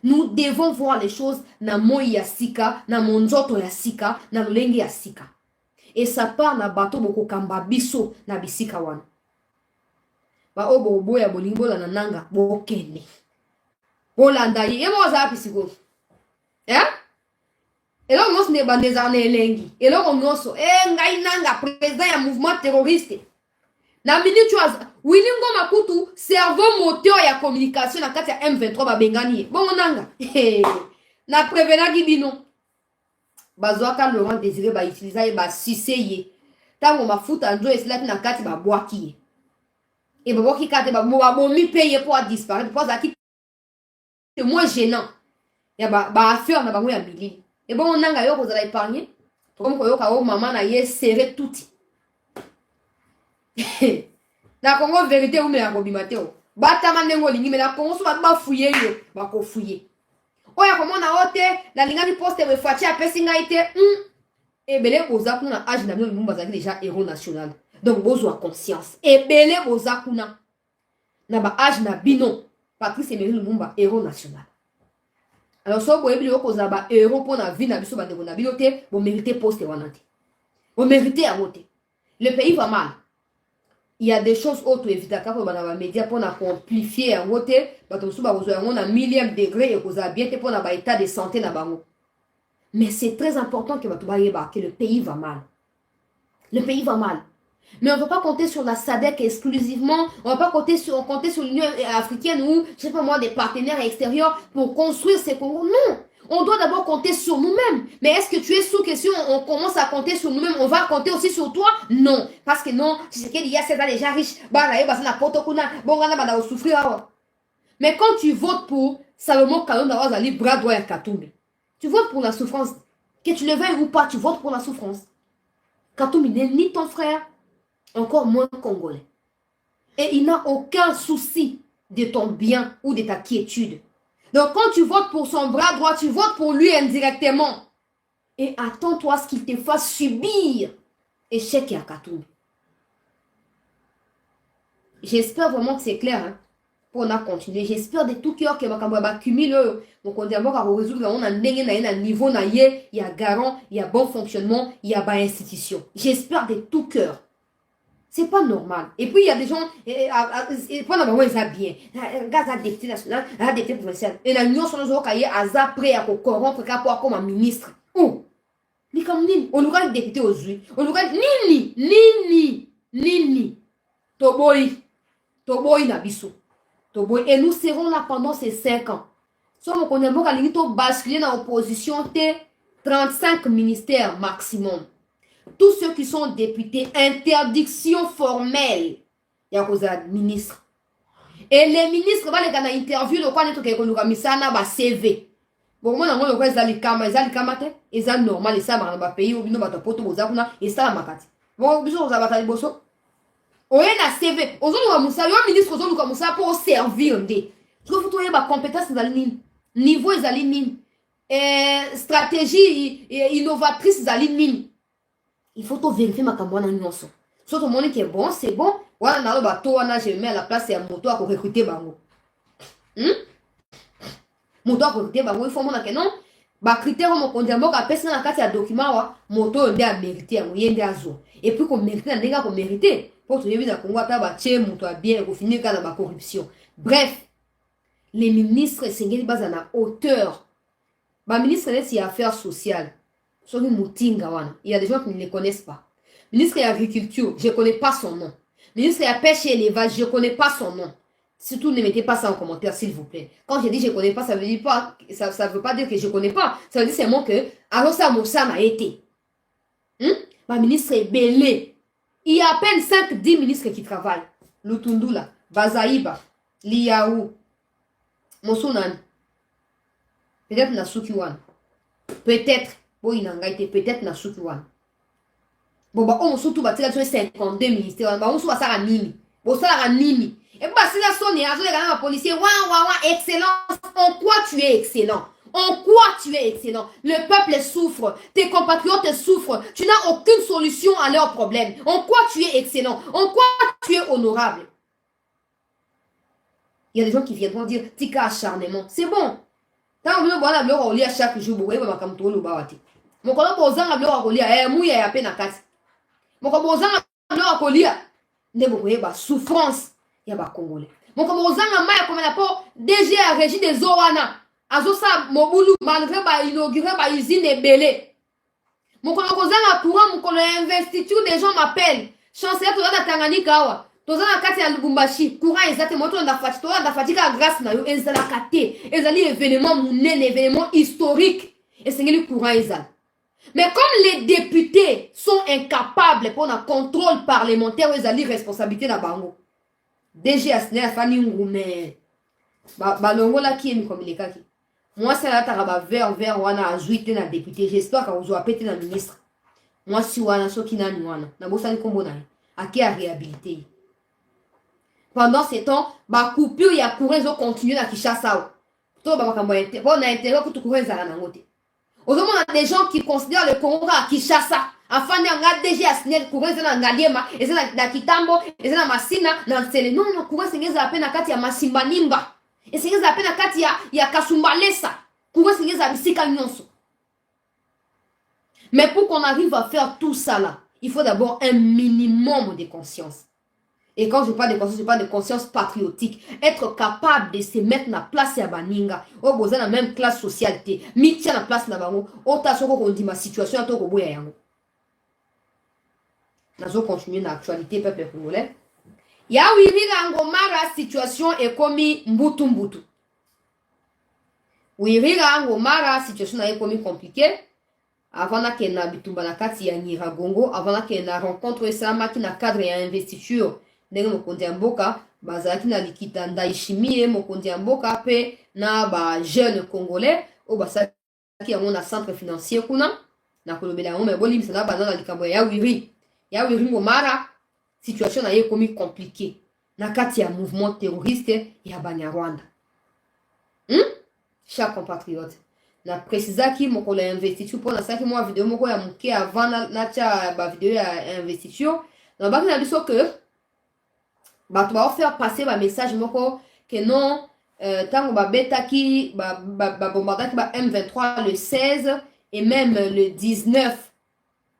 Nous devons voir les choses na moi ya sika, na monzoto ya sika, na lolenge ya sika. Et ça part na bato boko kamba biso na bisika wana. Ba obo ya bolingo la nanga bokene. Bolanda ye mo za pisiko. Et là on ne bandeza na elengi. Et là on oso ngai nanga président ya mouvement terroriste. Na minute Willy Ngoma Kutu cerveau moteur ya communication na kati ya M23 babengani bongo nanga na prévenaki bino bazwaka Laurent Désiré ba utiliser ba siseye tango mafuta nzo esilati na kati ba bwaki et ba bwaki kati ba bomi payer pour disparaître pour ça qui c'est moins gênant ya ba affaire na bango ya bilili et bongo nanga yo kozala épargner comme ko yo ka o maman na ye serré touti. Na Congo vérité ou me la kobimate o batama ndengo lingi me na Congo so ba fouiller yo ba ko fouiller oya komona ote na linga ni poste we fachi apesi ngai te ebele boza kuna age na mino lumba zaki déjà héros national donc bozo a conscience ebele boza kuna na ba âge na bino Patrice Emery Lumumba héros national. Alors so boyebi le ko ba héros pour na vie na biso ba ndeko na bino te bo mériter poste wana te. Bo mériter à voter. Le pays va mal. Il y a des choses autres évidemment pour les médias pour amplifier en voter parce que ba on a millième degré et que bien pour na ba état de santé na bango. Mais c'est très important que le pays va mal. Le pays va mal. Mais on ne va pas compter sur la SADC exclusivement. On ne va pas compter sur l'Union africaine ou, je sais pas moi, des partenaires extérieurs pour construire ces Congos. Non. On doit d'abord compter sur nous-mêmes. Mais est-ce que tu es sous question, on commence à compter sur nous-mêmes, on va compter aussi sur toi? Non. Parce que non, c'est qu'il y a ces déjà riches. Mais quand tu votes pour Salomon Kalonda Wazali Bradouaya Katumbi, tu votes pour la souffrance. Que tu le veuilles ou pas, tu votes pour la souffrance. Katumbi n'est ni ton frère, encore moins congolais. Et il n'a aucun souci de ton bien ou de ta quiétude. Donc quand tu votes pour son bras droit, tu votes pour lui indirectement. Et attends-toi à ce qu'il te fasse subir échec et à Katumbi. J'espère vraiment que c'est clair. Hein? Pour on a continué. J'espère de tout cœur que ma cumule. Donc on dit d'abord à résoudre on a un niveau il y a garant, il y a bon fonctionnement, il y a institution. J'espère de tout cœur. C'est pas normal. Et puis il y a des gens pendant vraiment ils ont bien. Gaz a député national, a député provincial. Et la union sur nos cahiers a prêt à corrompre comme un ministre. Oh. Mais comme nini, on nous a député aux yeux. On nous a nini. Toboy nabiso. Et nous serons là pendant ces 5 ans. Si on connaît basculer dans l'opposition, 35 ministères maximum. Tous ceux qui sont députés, interdiction formelle. Il y a cause ministre. Et les ministres, les gars, interview, le quoi n'est-ce nous a mis ça dans CV. Bon, moi, on a les camarades, ils sont normal, ils sont dans le pays, ils sont dans le poto, ils sont dans le makati. Bon, ils sont dans le bosso. On a CV. Aux autres, on ministre, aux autres, pour servir. Je veux que vous compétence dans le niveau, ils ont stratégie innovatrice dans le il faut tout vérifier ma campagne en nuance. Soit tout le monde qui est bon, c'est bon. Voilà, dans le bateau, je mets à la place et à moto à recruter bango. Moto à recruter bango, il faut mon non. Bah critère mon condamnement à personne à quatre document moto on a mérité on y a zo. Et puis qu'on mérite un dégât qu'on mérité. Pour te dire dans Congo ta ba tché moto à bien pour finir dans la corruption. Bref, les ministres c'est ngeli base à hauteur. Bah ministre des affaires sociales. Il y a des gens qui ne les connaissent pas. Ministre de l'Agriculture, je ne connais pas son nom. Ministre de la Pêche et l'Élevage, je ne connais pas son nom. Surtout, ne mettez pas ça en commentaire, s'il vous plaît. Quand je dis je ne connais pas, ça ne veut pas dire que je ne connais pas. Ça veut dire seulement que alors ça, Moussa m'a été. Ma ministre est belé. Il y a à peine 5-10 ministres qui travaillent. Lutundula, Bazaïba, Liaou, Mosunan. Peut-être Nasukiwan. Peut-être. Bon, il n'a pas été peut-être na Soukiwan. Bon, bah, on surtout va tirer 52 ministères. Bah, on soit ça à Nimi. Bon, ça à Nimi. Et bah, si la sonne, il y a un policier. Excellence. En quoi tu es excellent? En quoi tu es excellent? Le peuple souffre. Tes compatriotes souffrent. Tu n'as aucune solution à leurs problèmes. En quoi tu es excellent? En quoi tu es honorable? Il y a des gens qui viendront dire Tika acharnement. C'est bon. Tant que vous avez le rôle à chaque jour, vous voyez, comme tout le monde. Mon collègue posant la bleu à coller, mouille à peine à casse. Mon collègue posant la bleu à coller, ne vous voyez pas, souffrance, il y a pas congolais. Mon collègue posant la maille comme la peau, DG à régie des Zoana, Azosa, Moboulou, malgré ba inauguré ba usine et belé. Mon collègue posant la courant, mon collègue investiture, des gens m'appellent. Chancelier, tu as Tanganyika, tu as Kati à Lubumbashi, courant exactement, tu as fatigué à grâce na yo, ezala kate, ezali événement mounen, événement historique, et c'est le courant ezala. Mais comme les députés sont incapables pour un contrôle parlementaire, ils ont une responsabilité dans Bango. DG Asné a fait une roumée. Balongo là qui est comme les cas. Moi, c'est là que vers wana a joué dans député. J'espère que vous avez pété dans le ministre. Moi, si wana so qui n'a wana, n'a pas ça comme bonai. À qui a réhabilité. Pendant ce temps, ba coupure ya courant ils ont continué à Kinshasa. Tout ba kambo on a intérêt pour tout courir ça na ngote. On a des gens qui considèrent le Congo à Kinshasa. Afin de déjà signé le Congo, c'est dans Ngaliema, et c'est dans Kitambo, et c'est dans Masina, dans Sele. Non, le Congo, c'est à peine à Katia Masimba Nimba. Et c'est à peine à Katia, il y a Kasumbalesa. Congo, c'est à Bissika Nyonso. Mais pour qu'on arrive à faire tout ça là, il faut d'abord un minimum de conscience. Et quand je parle de conscience, je parle de conscience patriotique. Être capable de se mettre dans la place à Baninga. Ou dans la même classe sociale. Mitya dans la place là-bas. Ou t'as ce qu'on dit ma situation à toi au yango. Nous allons continuer l'actualité peuple congolais. Ya wiri ngomara situation est comme mbutu mbutu. Wiri ngomara situation est comme compliquée. Avant na kena bitumba na kati ya Nyiragongo, avant na kena rencontre sama ki na cadre ya investiture. Ndenge mokonzi ya mboka bazalaki na likita Ndayishimiye mokonzi ya mboka pe na ba jeune congolais o basalaki yango na centre financier kuna na kolobela yango me bolimisa na bana na likambo ya wiri ngomara situation na ye komi compliqué na kati ya mouvement terroriste ya Banyarwanda. Chers compatriotes, na précisaki mokolo ya investiture pour na saki moi vidéo moko ya muke avant na tia ba vidéo ya investiture na baki na biso que bato ba faire passer ba message moko que non tango ba betaki ba bombardaki ba M23 le 16 et même le 19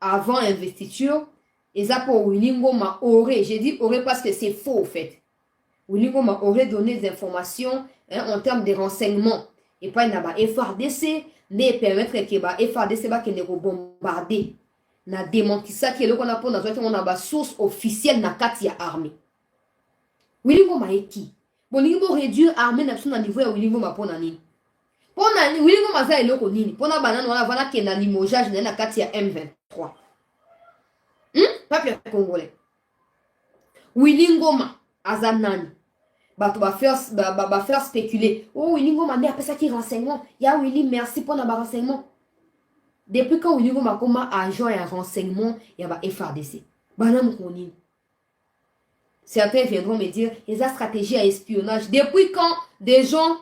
avant investiture et ça pour Willy Ngoma aurait, j'ai dit aurait parce que c'est faux en fait. Willy Ngoma aurait donné des informations en termes de renseignements et pas na ba FARDC ne permettre que ba FARDC ba que ne bombarder na démenti ça que le qu'on a pour na on a ba source officielle na kati ya armée. Willy Ngoma est qui? Bon il faut réduire armée na son niveau ya Willy Ngoma pour nani. Pour nani Willy Ngoma za eloko nini? Pour na banana on a voilà que na limogeage na kati ya M23. Peuple congolais. Willy Ngoma azanani. Bato ba faire spéculer. Oh Willy Ngoma ne appelle ça qui renseignement. Ya Willy merci pour na ba renseignement. Depuis quand Willy Ngoma comme agent et renseignement ya ba FARDC. Bana mkonini. Certains viendront me dire les stratégies à espionnage. Depuis quand des gens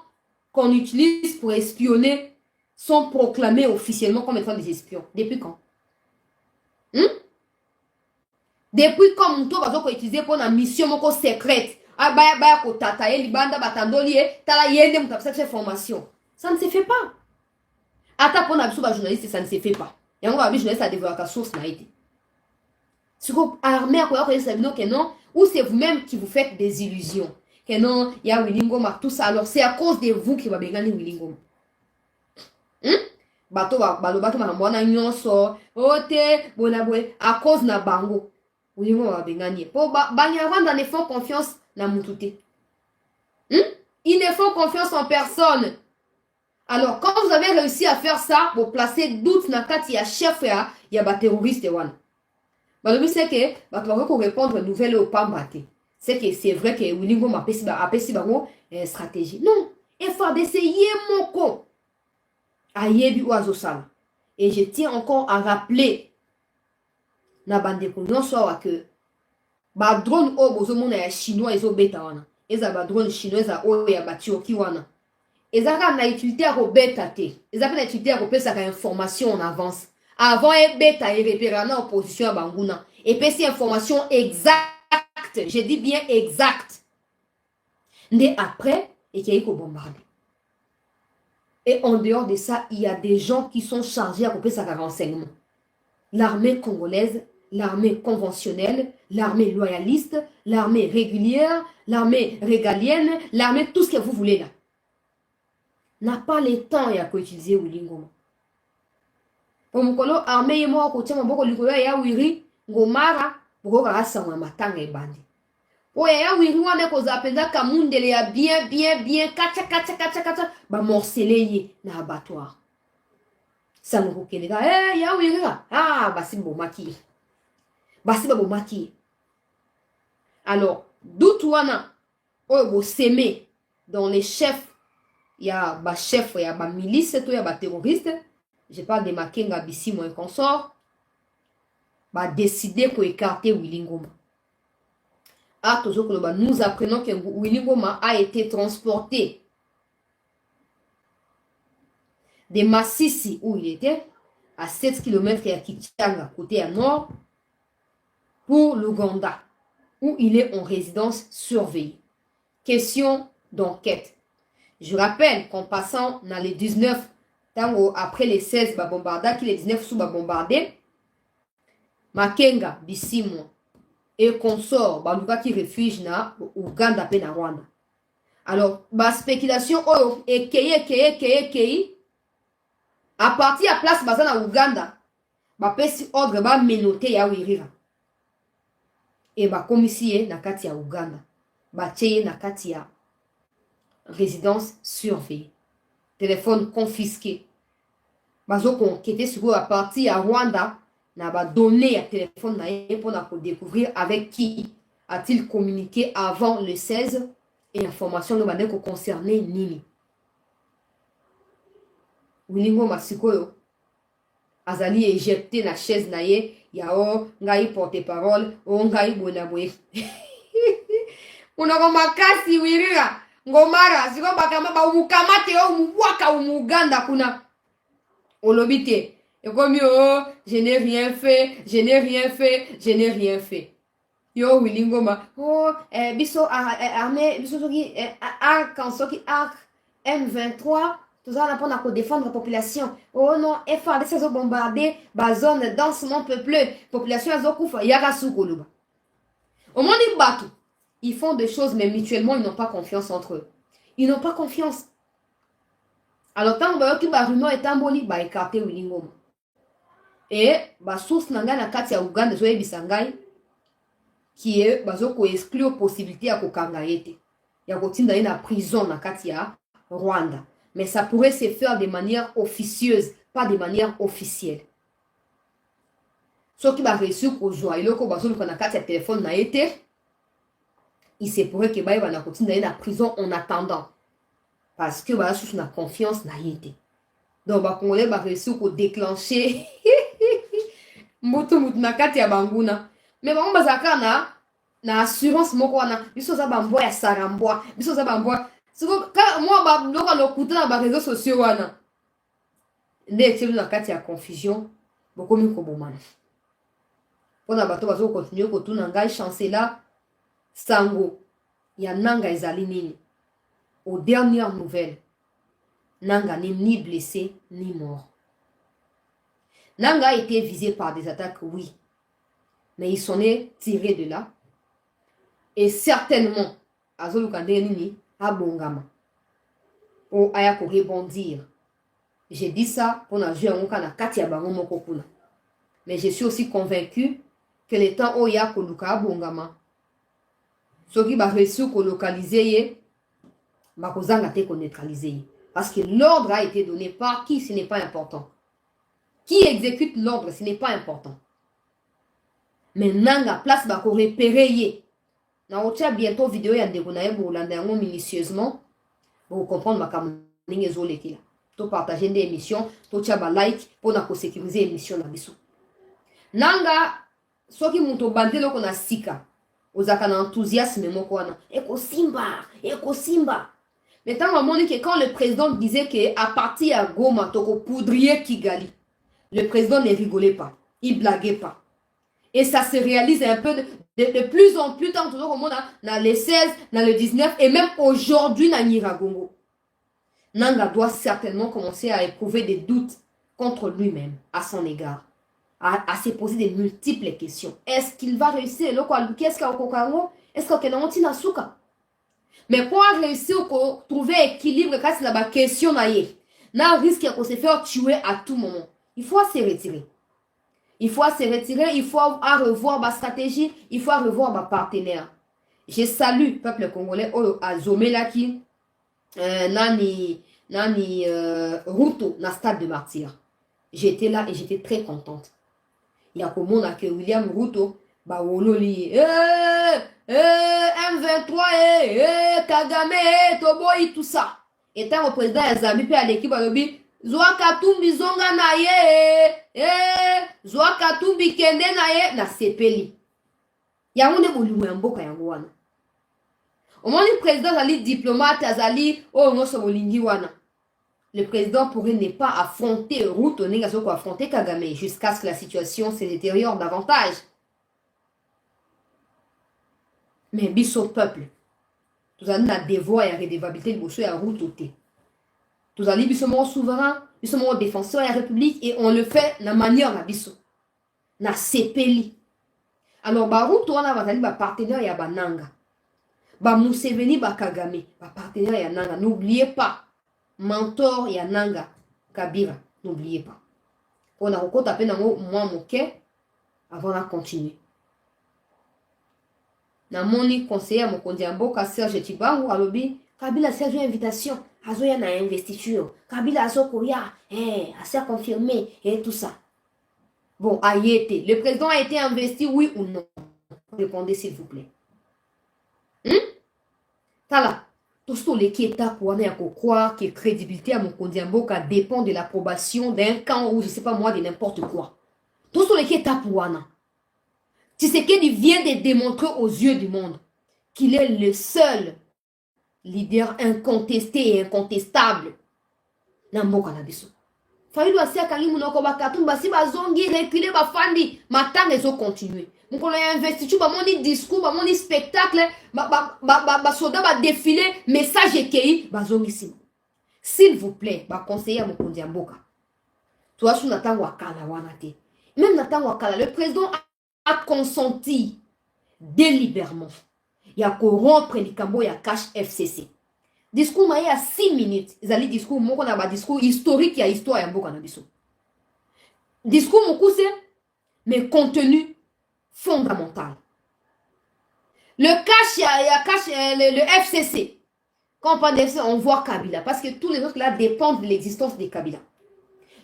qu'on utilise pour espionner sont proclamés officiellement comme étant des espions? Depuis quand? Depuis quand on va utiliser pour une mission secrète? Ça ne se fait pas. Ata pour une journaliste, ça ne se fait pas. Et on va journaliste à développer la source. Si vous armez que non, ou c'est vous-même qui vous faites des illusions. Que non, il y a Willy Ngoma, tout ça. Alors c'est à cause de vous qui va gagner Willy Ngoma. Bato balobato mahambwana nyonso ote bonaboe à cause na bango Willy Ngoma va gagner. Pour Banyarwanda ne font confiance na mutute. Ils ne font confiance en personne. Alors quand vous avez réussi à faire ça, vous placez doute na kati ya chef ya ba terroriste wana. Balobi c'est que bato bako répondre nouvelle au pambate. C'est que c'est vrai que Willy Ngoma apesi bango stratégie. Non, FARDC yemoko. Ayebi oazosala. Et je tiens encore à rappeler na bande nyonso que ba drone o bozomona ya chinois ezo beta wana. Eza ba drone chinois o ya batioki wana. Ezaka na utilité à robeta te. Ezaka na utilité à repesa ka information en avance. Avant e beta e repérer na opposition à banguna. Et puis c'est information exacte. Je dis bien exacte. Mais après et qui a bombarder. Et en dehors de ça, il y a des gens qui sont chargés à couper sa renseignement. L'armée congolaise, l'armée conventionnelle, l'armée loyaliste, l'armée régulière, l'armée régalienne, l'armée, tout ce que vous voulez là. N'a pas le temps à utiliser Willy Ngoma. Pour mon colo, armée et moi, à côté de mon colo, il y a Willy Ngomara, pour que ça soit matanga et bandi. Oye ya wiri wana kozapenda kamundele ya bien kacha ba morceleye na abattoir. Ça nous rekelega ya wiri basi bomaki. Basi bomaki. Alors d'où wana bo s'aimer dans les chefs ya ba chef ya ba milice to ya ba terroriste, je parle de Makenga Bisi moins consort, ba décider pour écarter Willy Ngoma. Nous apprenons que Willy Ngoma a été transporté de Massissi, où il était, à 7 km à Kichanga, côté à nord, pour l'Ouganda, où il est en résidence surveillée. Question d'enquête. Je rappelle qu'en passant dans les 19, après les 16 bombardés, qu'il les 19 sous bombardés, Makenga, Bissimo, et consort, Baluka qui réfugie na Ouganda et na Rwanda. Alors, la spéculation, oh, et keye, à partir de la place basée en Ouganda, ba pesi ordre ba menote ya wirira. Et ba komisi na kati ya Ouganda. Ba tcheye na kati ya résidence surveillée. Téléphone confisqué. Bazo conquêté sur à partir à Rwanda, na ba donné à téléphone na pour découvrir avec qui a-t-il communiqué avant le 16 et information no bande ko concerné nini. Wilingo masikoyo azali éjecté na chaise na ye ya o ngai porte-parole o ngai bonabwe. Unako makasi wirira ngomara siko bakama ba umukamate o umwaka umuganda kuna olobite et comme yo je n'ai rien fait, je n'ai rien fait, je n'ai rien fait. Yo wilingo ma oh biso armée biso soki arc M23 tout ça on a pour défendre la population. Oh non, FARDC ont bombardé la zone densément peuplée. Population a zokoufa yarasu koluba. Au moment du bateau, ils font des choses mais mutuellement ils n'ont pas confiance entre eux. Ils n'ont pas confiance. Alors tant que ba rumeur est amboli ba écarter wilingo. Et ba source nanga na kati ya Uganda zo ebisangai qui est bazoko exclure possibilité ya kokanga yete. Ya kotinda na prison na kati ya Rwanda. Mais ça pourrait se faire de manière officieuse, pas de manière officielle. Ce qui va réussir aujourd'hui, il y a téléphone na été, il se pourrait que il va continuer dans la prison en attendant. Parce que bah sous na confiance na été. Donc bah Congolais va réussir à déclencher moto na kati ya banguna. Mais bon bazaka na assurance moko na biso za bamboa ya sarambwa, biso za bamboa moi ba lokuta na ba réseaux sociaux wana nde telu na kati ya confusion bokomi ko bomana pona bato bazo continuer ko tuna ngai chancela sango ya nanga ezali nini aux dernières nouvelles nanga n'est ni blessé ni mort. Nanga a été visé par des attaques, oui, mais ils sont tirés de là et certainement azolukande nini abongama o aya ko rebondir. J'ai dit ça pour na jouer en na kati ya bango moko kuna. Mais je suis aussi convaincu que le temps o ya ko luka abongama soki ba réussir ko localiser ye ba kozanga te ko neutraliser ye parce que l'ordre a été donné par qui, ce n'est pas important. Qui exécute l'ordre, ce n'est pas important. Mais nanga place ba ko repérer ye. Na ocha bientôt vidéo ya ndeko na ye bolanda yango minutieusement pour comprendre ma kamoninge zoleki la. To partager des émissions, to tia ba like pour na ko sécuriser émission na biso. Nanga soki muto bandelo ko na sika. Ozaka na enthousiasme moko wana. Eko simba. Mais tant on que quand le président disait que à partir à Goma toko poudrier Kigali, le président ne rigolait pas, il blaguait pas. Et ça se réalise un peu de plus en plus tant toujours au monde dans les 16, dans le 19 et même aujourd'hui dans Nyiragongo. Nanga doit certainement commencer à éprouver des doutes contre lui-même, à son égard, à se poser de multiples questions. Est-ce qu'il va réussir? Est-ce qu'il va réussir? Mais pour réussir à trouver équilibre quand c'est la question, na risque de se faire tuer à tout moment. Il faut se retirer. Il faut revoir ma stratégie, il faut revoir ma partenaire. Je salue le peuple congolais à Zomelaki, Nani Ruto, na stade de martyr. J'étais là et j'étais très contente. Il y a comme on a que William Ruto, bah wololi, M23, Kagame, Toboy, tout ça. Étant au président Azami puis à l'équipe à l'objet. Zwa katumbi zonga na ye zwa katumbi kende na ye na sepeli yango nde bolingo ya mboka yango wana omoni président azali diplomate azali oyo nyonso bolingi wana le président pourrait ne pas affronter Ruto, affronter Kagame, jusqu'à ce que la situation se détériore davantage. Mais biso peuple, tout avons un devoir et redevabilité de bosser à Ruto. Tout avons biso mon souverain, biso mon défenseur de la République et on le fait de la manière na biso. Na sepeli. Alors, Ruto, on a un partenaire ya bananga. Museveni, Kagame, partenaire ya nanga. N'oubliez pas, mentor ya nanga, Kabila, n'oubliez pas. On a encore tapé dans moi mon quai avant de continuer. Na moni conseiller mon kondiamboka Serge Tibangu alobi Kabila Serge une invitation azoya na investiture Kabila azokoya assez confirmé et tout ça. Bon, ayete, le président a été investi oui ou non? Répondez s'il vous plaît. Tala, tout ce qui est étape pour croire que la crédibilité à mon kondiamboka dépend de l'approbation d'un camp ou je sais pas moi de n'importe quoi. Tout ce qui est étape pour Tshisekedi vient de démontrer aux yeux du monde qu'il est le seul leader incontesté et incontestable. Namboka na biso. Failu asia kangi munoko bakatumba si bazongi reculer bafandi matanga ezo continuer. Mukolo ya investiture ba moni discours ba moni spectacle ba soda ba défilé message ekei bazongi si. S'il vous plaît, ba conseiller Mokondi Mboka. Toi sous natango akala wana te. Même natango akala le président a consenti délibérément. Il y a corrompre les cambo ya cash FCC. Discours maïe à 6 minutes. Ils allaient discours moko na ba discours historique ya histoire ya mboka na biso. Discours moko c'est mais contenu fondamental. Le cash ya cash le FCC. Quand on parle de FCC, on voit Kabila parce que tous les autres là dépendent de l'existence de Kabila.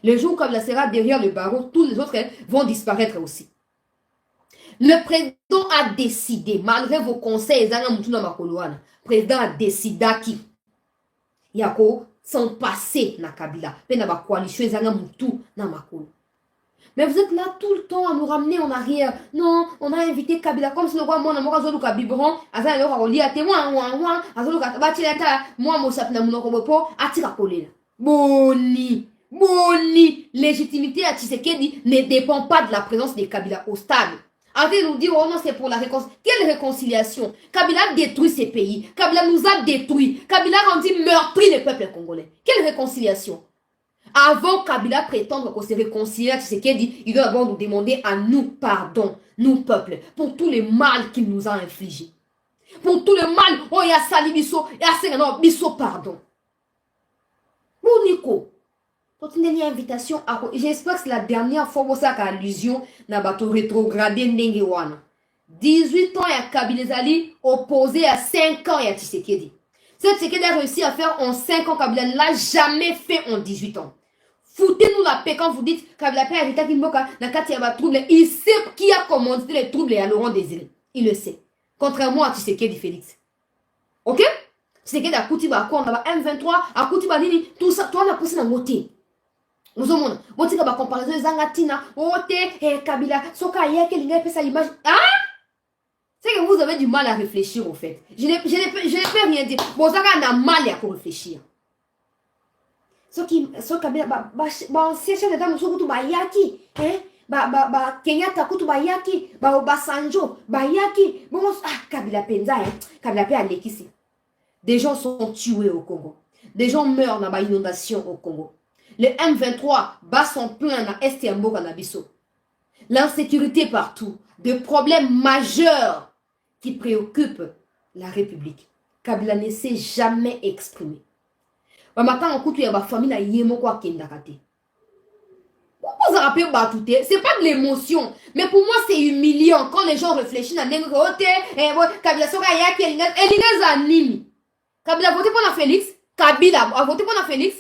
Le jour où Kabila sera derrière le barreau, tous les autres vont disparaître aussi. Le président a décidé, malgré vos conseils, le président a décidé qu'il y a son passé na Kabila, na coalition na makolo. Mais vous êtes là tout le temps à nous ramener en arrière. Non, on a invité Kabila comme si nous voyons mon amour azoluka biberon, azan le roli à témoin azoluka batilata moi mo sapna munoko bopo atira kolela. Boni, légitimité à Tshisekedi ne dépend pas de la présence de Kabila au stade. Arrêtez de nous dire, oh non, c'est pour la réconciliation. Quelle réconciliation? Kabila a détruit ces pays. Kabila nous a détruits. Kabila a rendu meurtri le peuple congolais. Quelle réconciliation? Avant Kabila prétendre qu'on se réconcilie à Tshisekedi, il doit d'abord nous demander à nous pardon, nous peuple, pour tout le mal qu'il nous a infligé. Pour tout le mal, oh, il y a sali biso, il y a sali biso pardon. Bon, Nico. Invitation j'espère que c'est la dernière fois que ça a allusion na bato rétrogradé ndenge wana 18 ans ya Kabila Zali opposé à 5 ans ya Tshisekedi. Cette Tshisekedi a réussi à faire en 5 ans, Kabila ne l'a jamais fait en 18 ans. Foutez-nous la paix quand vous dites Kabila Père Rita Kimboka na kati ya ba trouble, il sait qui a commandé les troubles à Laurent Désiré. Il le sait. Contrairement à Tshisekedi Félix. OK? Tshisekedi a kuti ba quoi on a M23 a kuti ba nini tout ça toi na poussé na moté. Nous avons dit que la comparaison Zangatina, Ote, Kabila, Soka, Yeke, Linga, pesa l'image. Ah! C'est que vous avez du mal à réfléchir au fait. Je ne peux rien dire. Bon, ça a mal à réfléchir. Ce qui, Kabila, c'est cher de dame, Sokutu, Bayaki, Kenya, Takutu, Bayaki, Obasanjo, Bayaki. Bon, Kabila Penza, Kabila Pe Alekisi. Des gens sont tués au Congo. Des gens meurent dans la inondation au Congo. Le M23 bat son plein à Est et Mboka na biso. L'insécurité partout, des problèmes majeurs qui préoccupent la République. Kabila ne s'est jamais exprimé. C'est pas de l'émotion, mais pour moi c'est humiliant quand les gens réfléchissent à Kabila Kabila a voté pour la Félix. Kabila a voté pour la Félix.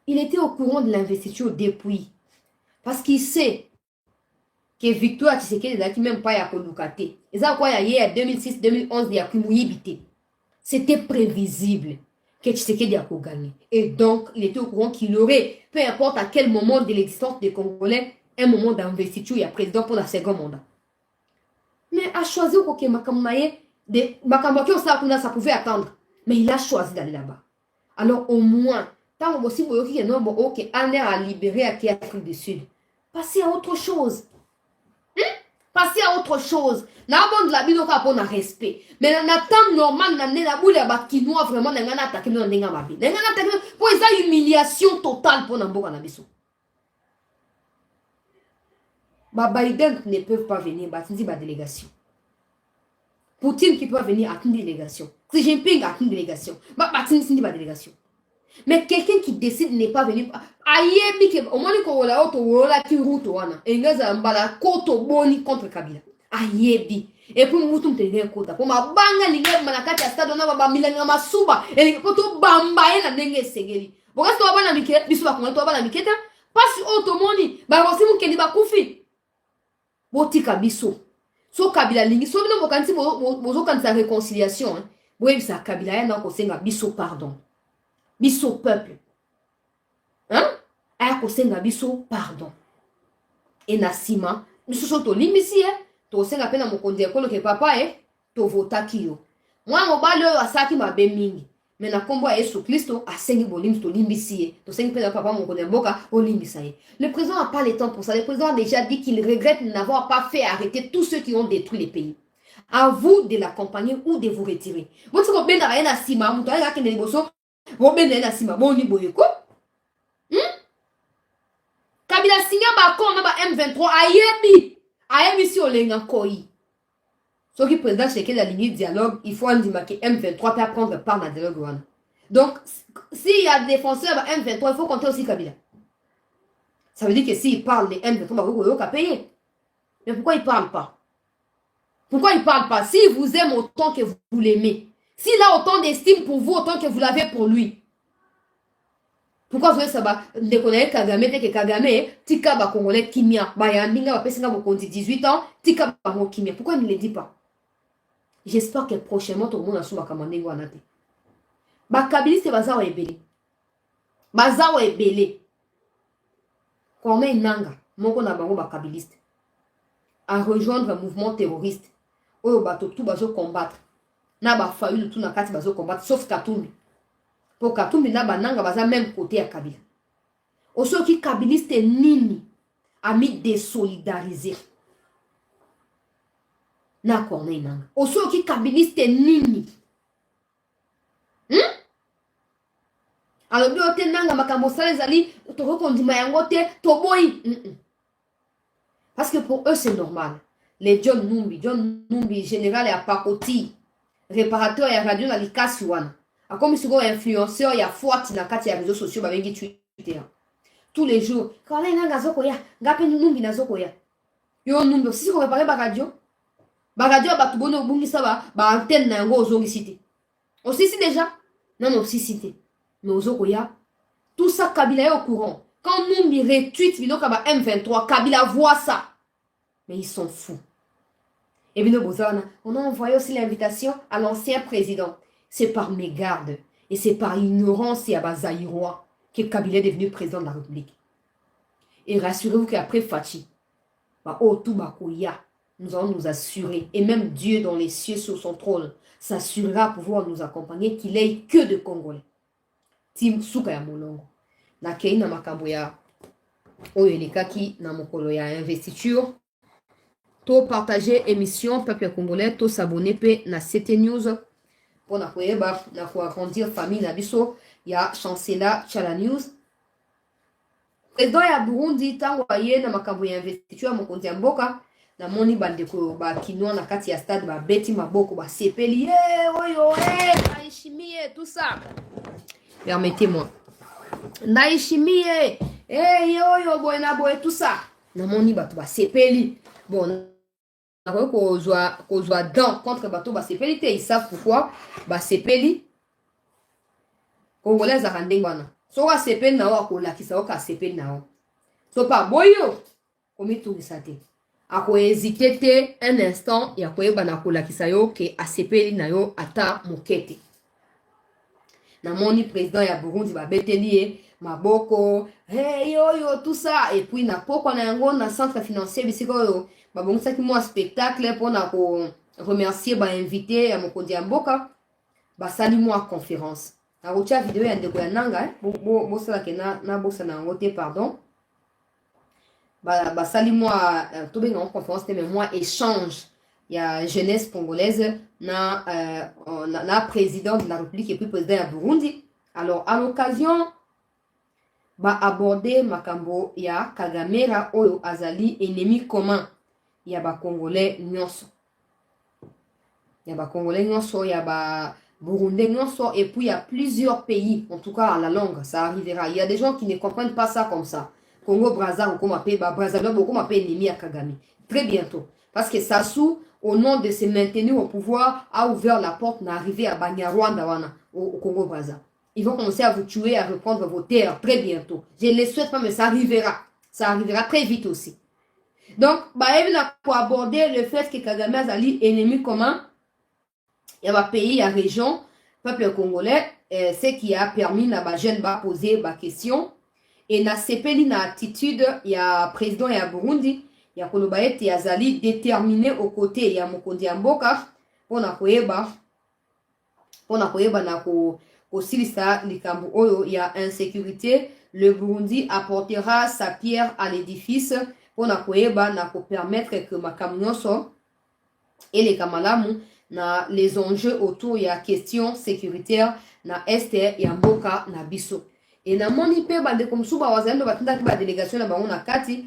Il était au courant de l'investiture depuis. Parce qu'il sait que Victoire Tshisekedi n'a même pas ya kolukate. Et ça quoi il y a 2006 2011 il y a kumuyibité. C'était prévisible que Tshisekedi a gagné. Et donc il était au courant qu'il aurait, peu importe à quel moment de l'existence des Congolais, un moment d'investiture, il y a président pour la seconde mandat. Mais à choisir que Makamunaye Ça pouvait attendre. Mais il a choisi d'aller là-bas. Alors au moins, tant que aussi, ok, Anne a libéré à Afrique du Sud. Passez à autre chose. Passez à autre chose. Na bon de la bino ka pona respect. Mais na temps normal na ne la boule ba kinoa vraiment na ngana attaquer no ndenga mabi. Na ngana attaquer pour ça humiliation totale pour na mboka na biso. Ba Biden ne peuvent pas venir ba tindi ba délégation. Poutine qui peut venir à une délégation. Xi Jinping à une délégation. Ba tindi ba délégation. Mais quelqu'un qui décide de ne pas venir, ayebi ke au moins ko la auto wala ki route wana. Engaza mbala koto boni contre Kabila. Ayebi. Et puis mutu mtende kota. Pour ma banga linga manakati ya stade na baba milanga masuba. Et poto bamba na ndenge segeli. Bokas to bana mikete biso ba to bana mikete. Pasi auto moni ba wasi mukeni ba kufi. Botika biso. So Kabila lingi so bino bokanti bozo kanisa réconciliation. Boye bisa Kabila ya na ko senga biso pardon. Biso peuple. Hein? Aya kosenga biso pardon. Et na sima, biso so to limisi to senga pena mokonzi ekolo ke papa to vota kiyo. Mwa mobale asaki mabe mingi. Mais na kombo ya Yesu Kristo asengi bolim to limbisi to sengi pena papa mokonzi mboka o limbisa ye. Le président n'a pas le temps pour ça. Le président a déjà dit qu'il regrette n'avoir pas fait arrêter tous ceux qui ont détruit les pays. À vous de l'accompagner ou de vous retirer. Vous savez ben na na sima, muto ya kende liboso. Kabila signa ba ko na ba M23 ayebi si olenga koi. Ce qui président c'est que la ligne de dialogue, il faut dire que M23 peut prendre part dans le dialogue. Donc s'il y a des défenseurs de M23, il faut compter aussi Kabila. Ça veut dire que s'il parle de M23, vous avez payer. Mais pourquoi il parle pas? Pourquoi il parle pas? S'il vous aime autant que vous l'aimez, s'il a autant d'estime pour vous, autant que vous l'avez pour lui. Pourquoi vous voulez ça va déconner Kagame, que Kagame, tika ba congolais kimia, ba yandinga ba pesinga bokondi 18 ans, tika ba mo kimia. Pourquoi il ne le dit pas? J'espère que prochainement tout le monde a sous bakamandengo anate. Ba kabiliste baza wa ebele. Baza wa ebele. Comme nanga, moko na bango ba kabiliste. À rejoindre un mouvement terroriste. Oyo bato tout bazo combattre. Na ba faulu tout na kati bazo combattre sauf Katumbi. Pour Katumbi na bananga baza même côté à Kabila. Oso ki kabiliste nini a mis désolidariser. Na Corneille nanga. Oso ki kabiliste nini. Alors biote nanga makambo sale zali to rekondima yango te to boyi. Parce que pour eux c'est normal. Les John Numbi général et Apakoti. Réparateur et radio na likasi wana. A comme si influenceur ya forte na kati ya réseaux sociaux ba bengi Twitter. Tous les jours, quand les nanga zoko ya, ngape numbi na zoko ya. Yo numbi si ko réparer ba radio. Ba radio ba tubono bungi saba ba antenne na ngo ozongi cité. Aussi si déjà. Non aussi cité. Mais ozoko ya. Tout ça Kabila est au courant. Quand Numbi retweet vidéo kaba M23, Kabila voit ça. Mais ils sont fous. Et bien, on a envoyé aussi l'invitation à l'ancien président. C'est par mégarde et c'est par ignorance et à Bazaïrois que Kabila est devenu président de la République. Et rassurez-vous qu'après Fachi, nous allons nous assurer, et même Dieu dans les cieux sur son trône s'assurera pouvoir nous accompagner qu'il ait que de Congolais. Tim Soukaya Molongo. Na kei na makambo ya oyelekaki na mokolo ya investiture. To partager émission peuple congolais, to s'abonner pe na CT News pour na koyeba na ko agrandir famille na biso ya chancela Chala News. Président ya Burundi tango aye na makambo ya investiture mokonzi ya mboka na moni bandeko ba kinwa na kati ya stade ba beti maboko ba sepeli oyo aishimie tout ça. Permettez-moi. Naishimie oyo boena boy tout ça. Na moni bato ba sepeli. Bon kozwa dent contre bateau basepeli te, ils savent pourquoi basepeli congolais za ndengwana so ka sepeli na wa ko lakisa ka sepeli na wa so pa boyo komi tungisa te ako hésiter te un instant ya koyeba na ko lakisa yo ke asepeli na yo ata mokete na moni président ya Burundi ba beteli maboko yo tout ça et puis na poko na yango na centre financier bisiko yo babongisa ki mo spectacle pour na ko remercier ba invité à Mokondi Mboka ba sali moi conférence na rocha vidéo ya ndeko ya nanga bo sala ke na bosa na ngote pardon ba sali moi to benga en conférence mais moi échange ya jeunesse congolaise na président de la République et puis président ya Burundi. Alors à l'occasion ba aborder makambo ya Kagamera oyo azali ennemi commun ya ba congolais nyonso. Ya ba congolais nyonso ya ba burundais nyonso et puis il y a plusieurs pays en tout cas à la langue ça arrivera. Il y a des gens qui ne comprennent pas ça comme ça. Congo Brazza ou comme appelle ba Brazzaville ou comme appelle ennemi à Kagame. Très bientôt parce que Sassou au nom de se maintenir au pouvoir a ouvert la porte d'arriver à Banyarwanda au Congo Brazza. Ils vont commencer à vous tuer, à reprendre vos terres très bientôt. Je ne le souhaite pas, mais ça arrivera. Ça arrivera très vite aussi. Donc, pour aborder le fait que Kagame Azali ennemi commun, il y a un pays, il y a une région, peuple congolais, ce qui a permis à jeune de poser des questions. Et dans ce pays, dans l'attitude, il y a un président et un Burundi, il y a Kolobaet et Azali déterminé aux côtés, il y a Mokondi Mboka, pour na koyeba aussi ça likambo oyo il y a insécurité, le Burundi apportera sa pierre à l'édifice pour na koyeba na ko permettre que makamnyoso et les kamalamu na les enjeux autour il y a question sécuritaire na este ya mboka na biso. Et na moni pe ba de comme suba wazalendo batunda ba délégation na bango na kati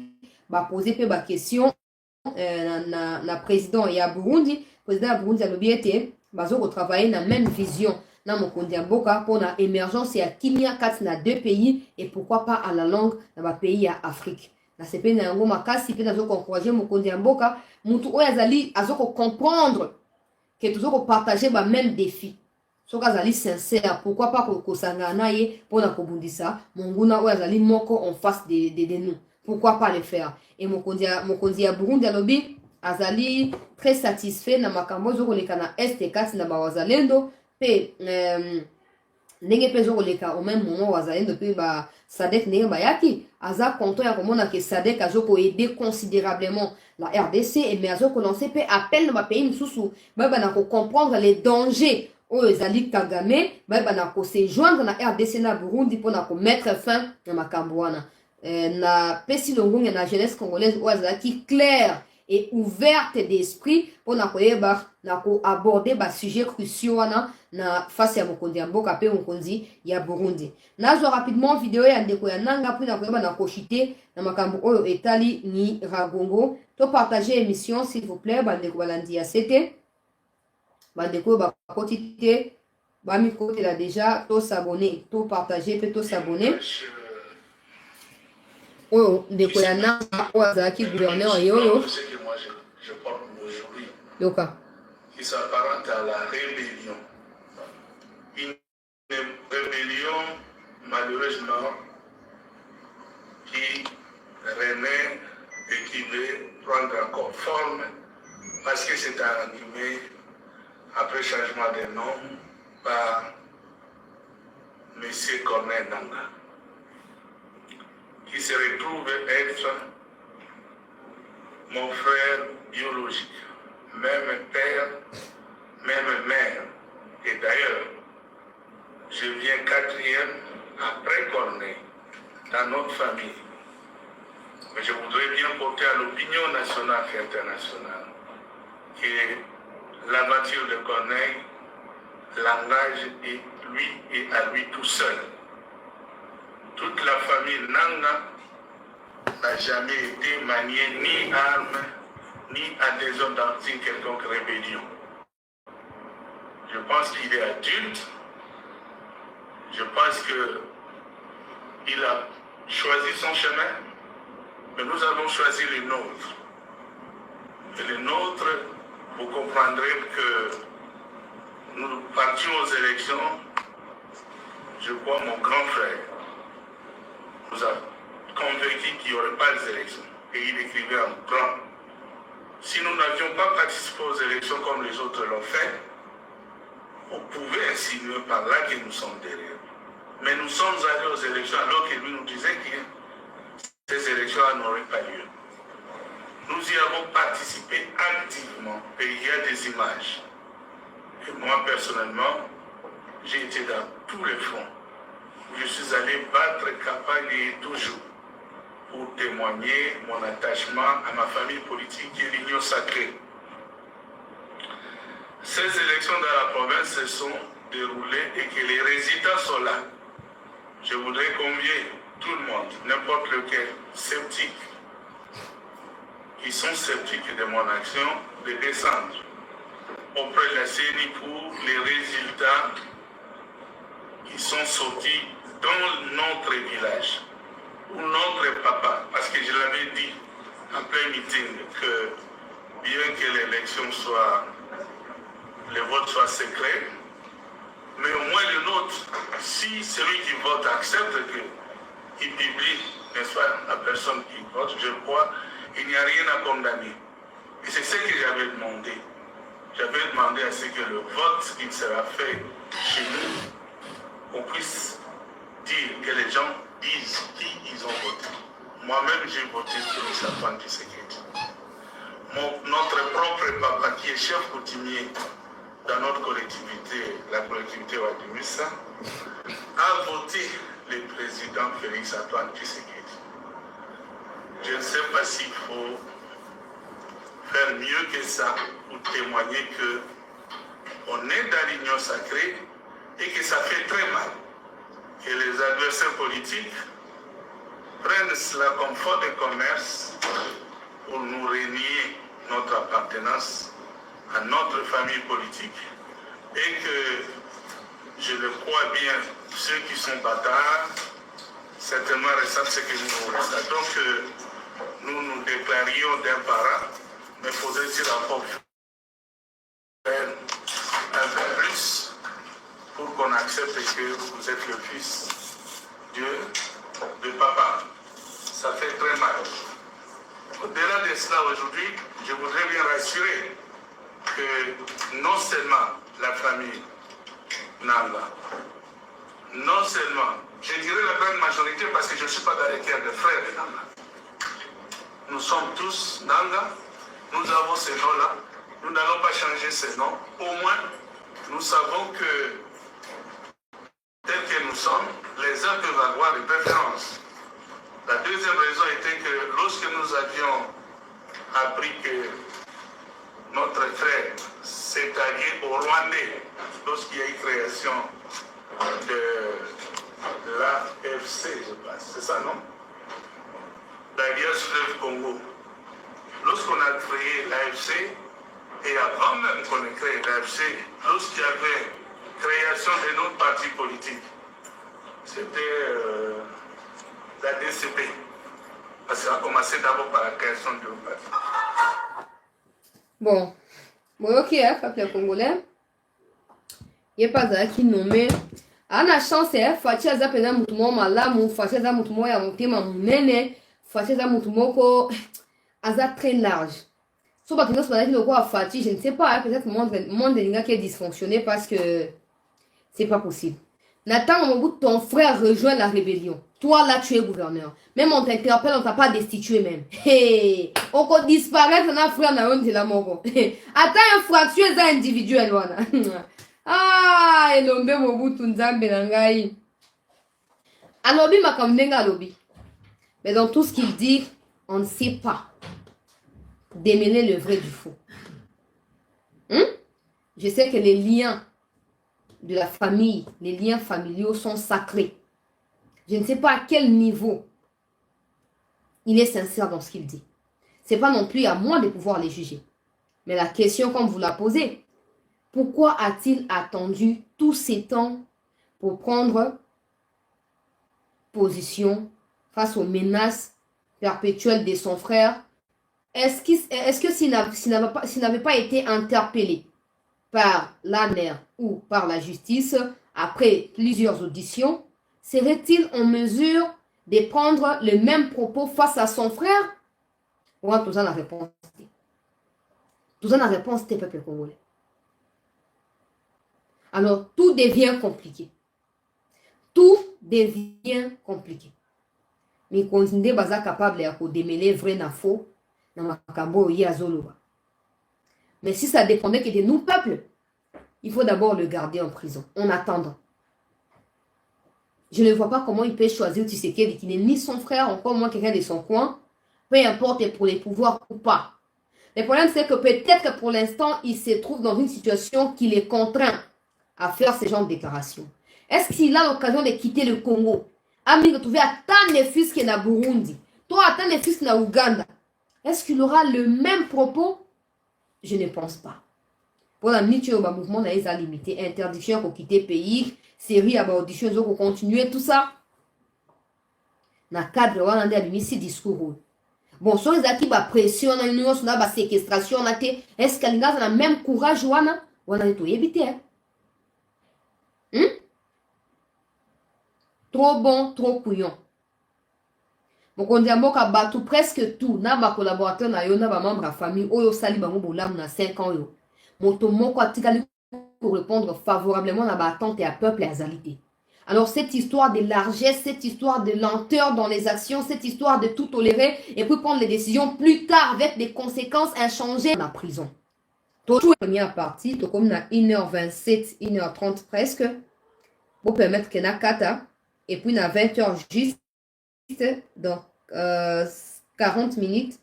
ba poser pe ba question na président ya Burundi, président ya Burundi alobi ete bazo ko travailler na même vision na Mokondi Mboka pour la émergence ya kimia kati na deux pays et pourquoi pas à la langue na ba pays ya Afrique. Na sepe na yango makasi pe nazo encourager Mokondi Mboka mutu oyo azali azoko comprendre que toujours ko partager ba même défi. Soka azali sincère, pourquoi pas ko sanga na ye pour na kobundisa monguna oyo azali moko en face de nous. Pourquoi pas le faire? Et Mokondi ya Burundi alobi azali très satisfait na makambo zoko leka na este kati na ba wazalendo pe ndenge pe zoko leka au même moment wazalendo pe ba Sadek ndenge bayaki aza content ya komona ke Sadek azoko aider considérablement la RDC et mais azoko lancer pe appel na ba pays misusu ba na ko comprendre les dangers oyo ezali Kagame ba na ko se joindre na RDC na Burundi pour na ko mettre fin na makambo wana. Na pesi longonga na jeunesse congolaise oazaki claire et ouverte d'esprit pour na koyeba na ko aborder ba sujet cruciaux na face ya Mokondi Mboka pe Mokondi ya Burundi. Nazo rapidement vidéo ya ndeko ya nanga pour na koyeba na kochite na makambo oyo etali ni Ragongo to partager émission s'il vous plaît bandeko balandi ya c'était bandeko ba kotite ba mi côté là déjà to s'abonner to partager pe to s'abonner. Oh, ndeko ya nanga oazaki gouverneur yoyo yoka
qui s'apparente à la rébellion. Une rébellion malheureusement qui renaît et qui veut prendre encore forme parce que c'est animé après changement de nom par M. Corneille Nangaa, qui se retrouve être mon frère biologique, même père, même mère. Et d'ailleurs, je viens quatrième après Corneille dans notre famille. Mais je voudrais bien porter à l'opinion nationale et internationale que l'aventure de Corneille l'engage lui et à lui tout seul. Toute la famille Nanga n'a jamais été maniée ni arme, ni à des hommes dans une quelconque rébellion. Je pense qu'il est adulte. Je pense qu'il a choisi son chemin, mais nous avons choisi le nôtre. Et le nôtre, vous comprendrez que nous partions aux élections, je crois mon grand frère nous a convaincu qu'il n'y aurait pas d'élections. Et il écrivait en grand. Si nous n'avions pas participé aux élections comme les autres l'ont fait, on pouvait insinuer par là que nous sommes derrière. Mais nous sommes allés aux élections alors que lui nous disait que ces élections n'auraient pas lieu. Nous y avons participé activement et il y a des images. Et moi, personnellement, j'ai été dans tous les fronts. Je suis allé battre campagne et toujours pour témoigner mon attachement à ma famille politique et l'Union sacrée. Ces élections dans la province se sont déroulées et que les résultats sont là. Je voudrais convier tout le monde, n'importe lequel, sceptique, qui sont sceptiques de mon action, de descendre auprès de la CENI pour les résultats qui sont sortis dans notre village, ou notre papa, parce que je l'avais dit en plein meeting que bien que l'élection soit, le vote soit secret, mais au moins le nôtre, si celui qui vote accepte qu'il publie, n'est-ce pas, la personne qui vote, je crois, il n'y a rien à condamner. Et c'est ce que j'avais demandé. J'avais demandé à ce que le vote qui sera fait chez nous, on puisse dire que les gens disent qui ils ont voté. Moi-même, j'ai voté pour Antoine Tshisekedi. Notre propre papa, qui est chef coutumier dans notre collectivité, la collectivité Wadimissa, a voté le président Félix Antoine Tshisekedi. Je ne sais pas s'il faut faire mieux que ça pour témoigner qu'on est dans l'union sacrée et que ça fait très mal que les adversaires politiques prennent cela comme faute de commerce pour nous renier notre appartenance à notre famille politique et que, je le crois bien, ceux qui sont bâtards certainement ressentent ce que nous ressentons, que nous nous déclarions d'un parent, mais faudrait-il encore faire un peu plus pour qu'on accepte que vous êtes le fils de papa. Ça fait très mal. Au-delà de cela, aujourd'hui, je voudrais bien rassurer que non seulement la famille Nanga, non seulement, je dirais la grande majorité parce que je ne suis pas dans les terres de frères de Nanga. Nous sommes tous Nanga, nous avons ces noms-là, nous n'allons pas changer ces noms. Au moins, nous savons que, tels que nous sommes, les uns peuvent avoir des préférences. La deuxième raison était que lorsque nous avions appris que notre frère s'est allié au Rwandais, lorsqu'il y a eu création de l'AFC, je pense, c'est ça, non? L'Alliance Fleuve Congo. Lorsqu'on a créé l'AFC, et avant même qu'on ait créé l'AFC, lorsqu'il y avait création de notre parti politique, c'était la DCP. Parce que ça a commencé d'abord par la création de notre parti.
Bon, ok, peuple congolais. Il n'y a pas qui nommé. Ana chance, Fatia Zapena Mutumo Malamu, Fatia Zamutumo Yamutima Munene, Fatia Zamutumoko, Aza très large. Sauf que nous avons quoi Fatia, je ne sais pas, peut-être le monde de l'Inga qui est dysfonctionné parce que c'est pas possible. Nathan, au bout de ton frère rejoint la rébellion. Toi, là, tu es gouverneur. Même on t'interpelle, on t'a pas destitué même. Hey, on peut disparaître, on a frère, on a la mort. Attends, un fracture individuel, voilà. Ah, elombe mobutu nzambe nangai. Alobi makamdenga alobi. Mais dans tout ce qu'il dit, on ne sait pas démêler le vrai du faux. Je sais que les liens de la famille, les liens familiaux sont sacrés. Je ne sais pas à quel niveau il est sincère dans ce qu'il dit. Ce n'est pas non plus à moi de pouvoir les juger. Mais la question, comme vous la posez, pourquoi a-t-il attendu tous ces temps pour prendre position face aux menaces perpétuelles de son frère? Est-ce que s'il n'avait pas été interpellé par l'ANER ou par la justice après plusieurs auditions, serait-il en mesure de prendre le même propos face à son frère? Ouais, tout ça la réponse. Tout ça la réponse des peuples congolais. Alors, tout devient compliqué. Tout devient compliqué. Mais quand on est capable de démêler vrai na faux, Mais si ça dépendait que de nous, peuple, il faut d'abord le garder en prison, en attendant. Je ne vois pas comment il peut choisir Tshisekedi, qui n'est ni son frère, encore moins quelqu'un de son coin, peu importe pour les pouvoirs ou pas. Le problème, c'est que peut-être que pour l'instant, il se trouve dans une situation qui les contraint à faire ce genre de déclarations. Est-ce qu'il a l'occasion de quitter le Congo? Ami, retrouver à tant de fils qu'il y a au Burundi, toi, à tant de fils qu'il y a au Ouganda. Est-ce qu'il aura le même propos? Je ne pense pas. Pour la minute, le mouvement a limité. Interdiction pour quitter le pays, série à audition, pour continuer, tout ça. Dans le cadre, on a mis ce discours. Bon, sur les acquis, pression, la séquestration, est-ce qu'il y a le même courage? On a tout évité. Trop bon, trop couillon. Donc on dit à battu presque tout. Na ba collaborateur na yo na ba membre de famille oyo sali bango bolam na 5 ans yo. Moto moko atikali pour répondre favorablement à la attente et à peuple et à zalité. Alors cette histoire de largesse, cette histoire de lenteur dans les actions, cette histoire de tout tolérer et puis prendre les décisions plus tard avec des conséquences inchangées dans la prison. Toujours première partie, comme na 1h27, 1h30 presque, pour permettre que na kata et puis na 20h juste donc 40 minutes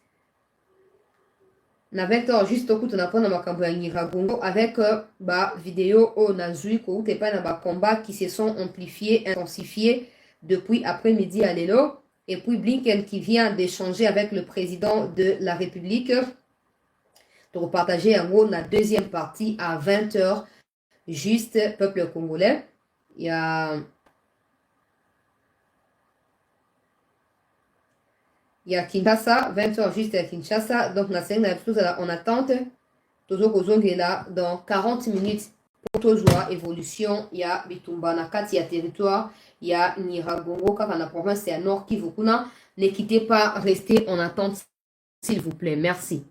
na 20h juste au coup on apprend dans ma campagne Nyiragongo avec vidéo on a vu que t'es pas dans ma combat qui se sont amplifiés intensifiés depuis après-midi à l'élo et puis Blinken qui vient d'échanger avec le président de la République pour partager en gros la deuxième partie à 20h juste peuple congolais. Il y a Kinshasa, 20h juste à Kinshasa. Donc, on a en attente. Toujours là, dans 40 minutes pour toujours évolution. Il y a Bitumba, il y a territoire. Il y a Nyiragongo, car dans la province, c'est à Nord Kivu. Ne quittez pas, restez en attente, s'il vous plaît. Merci.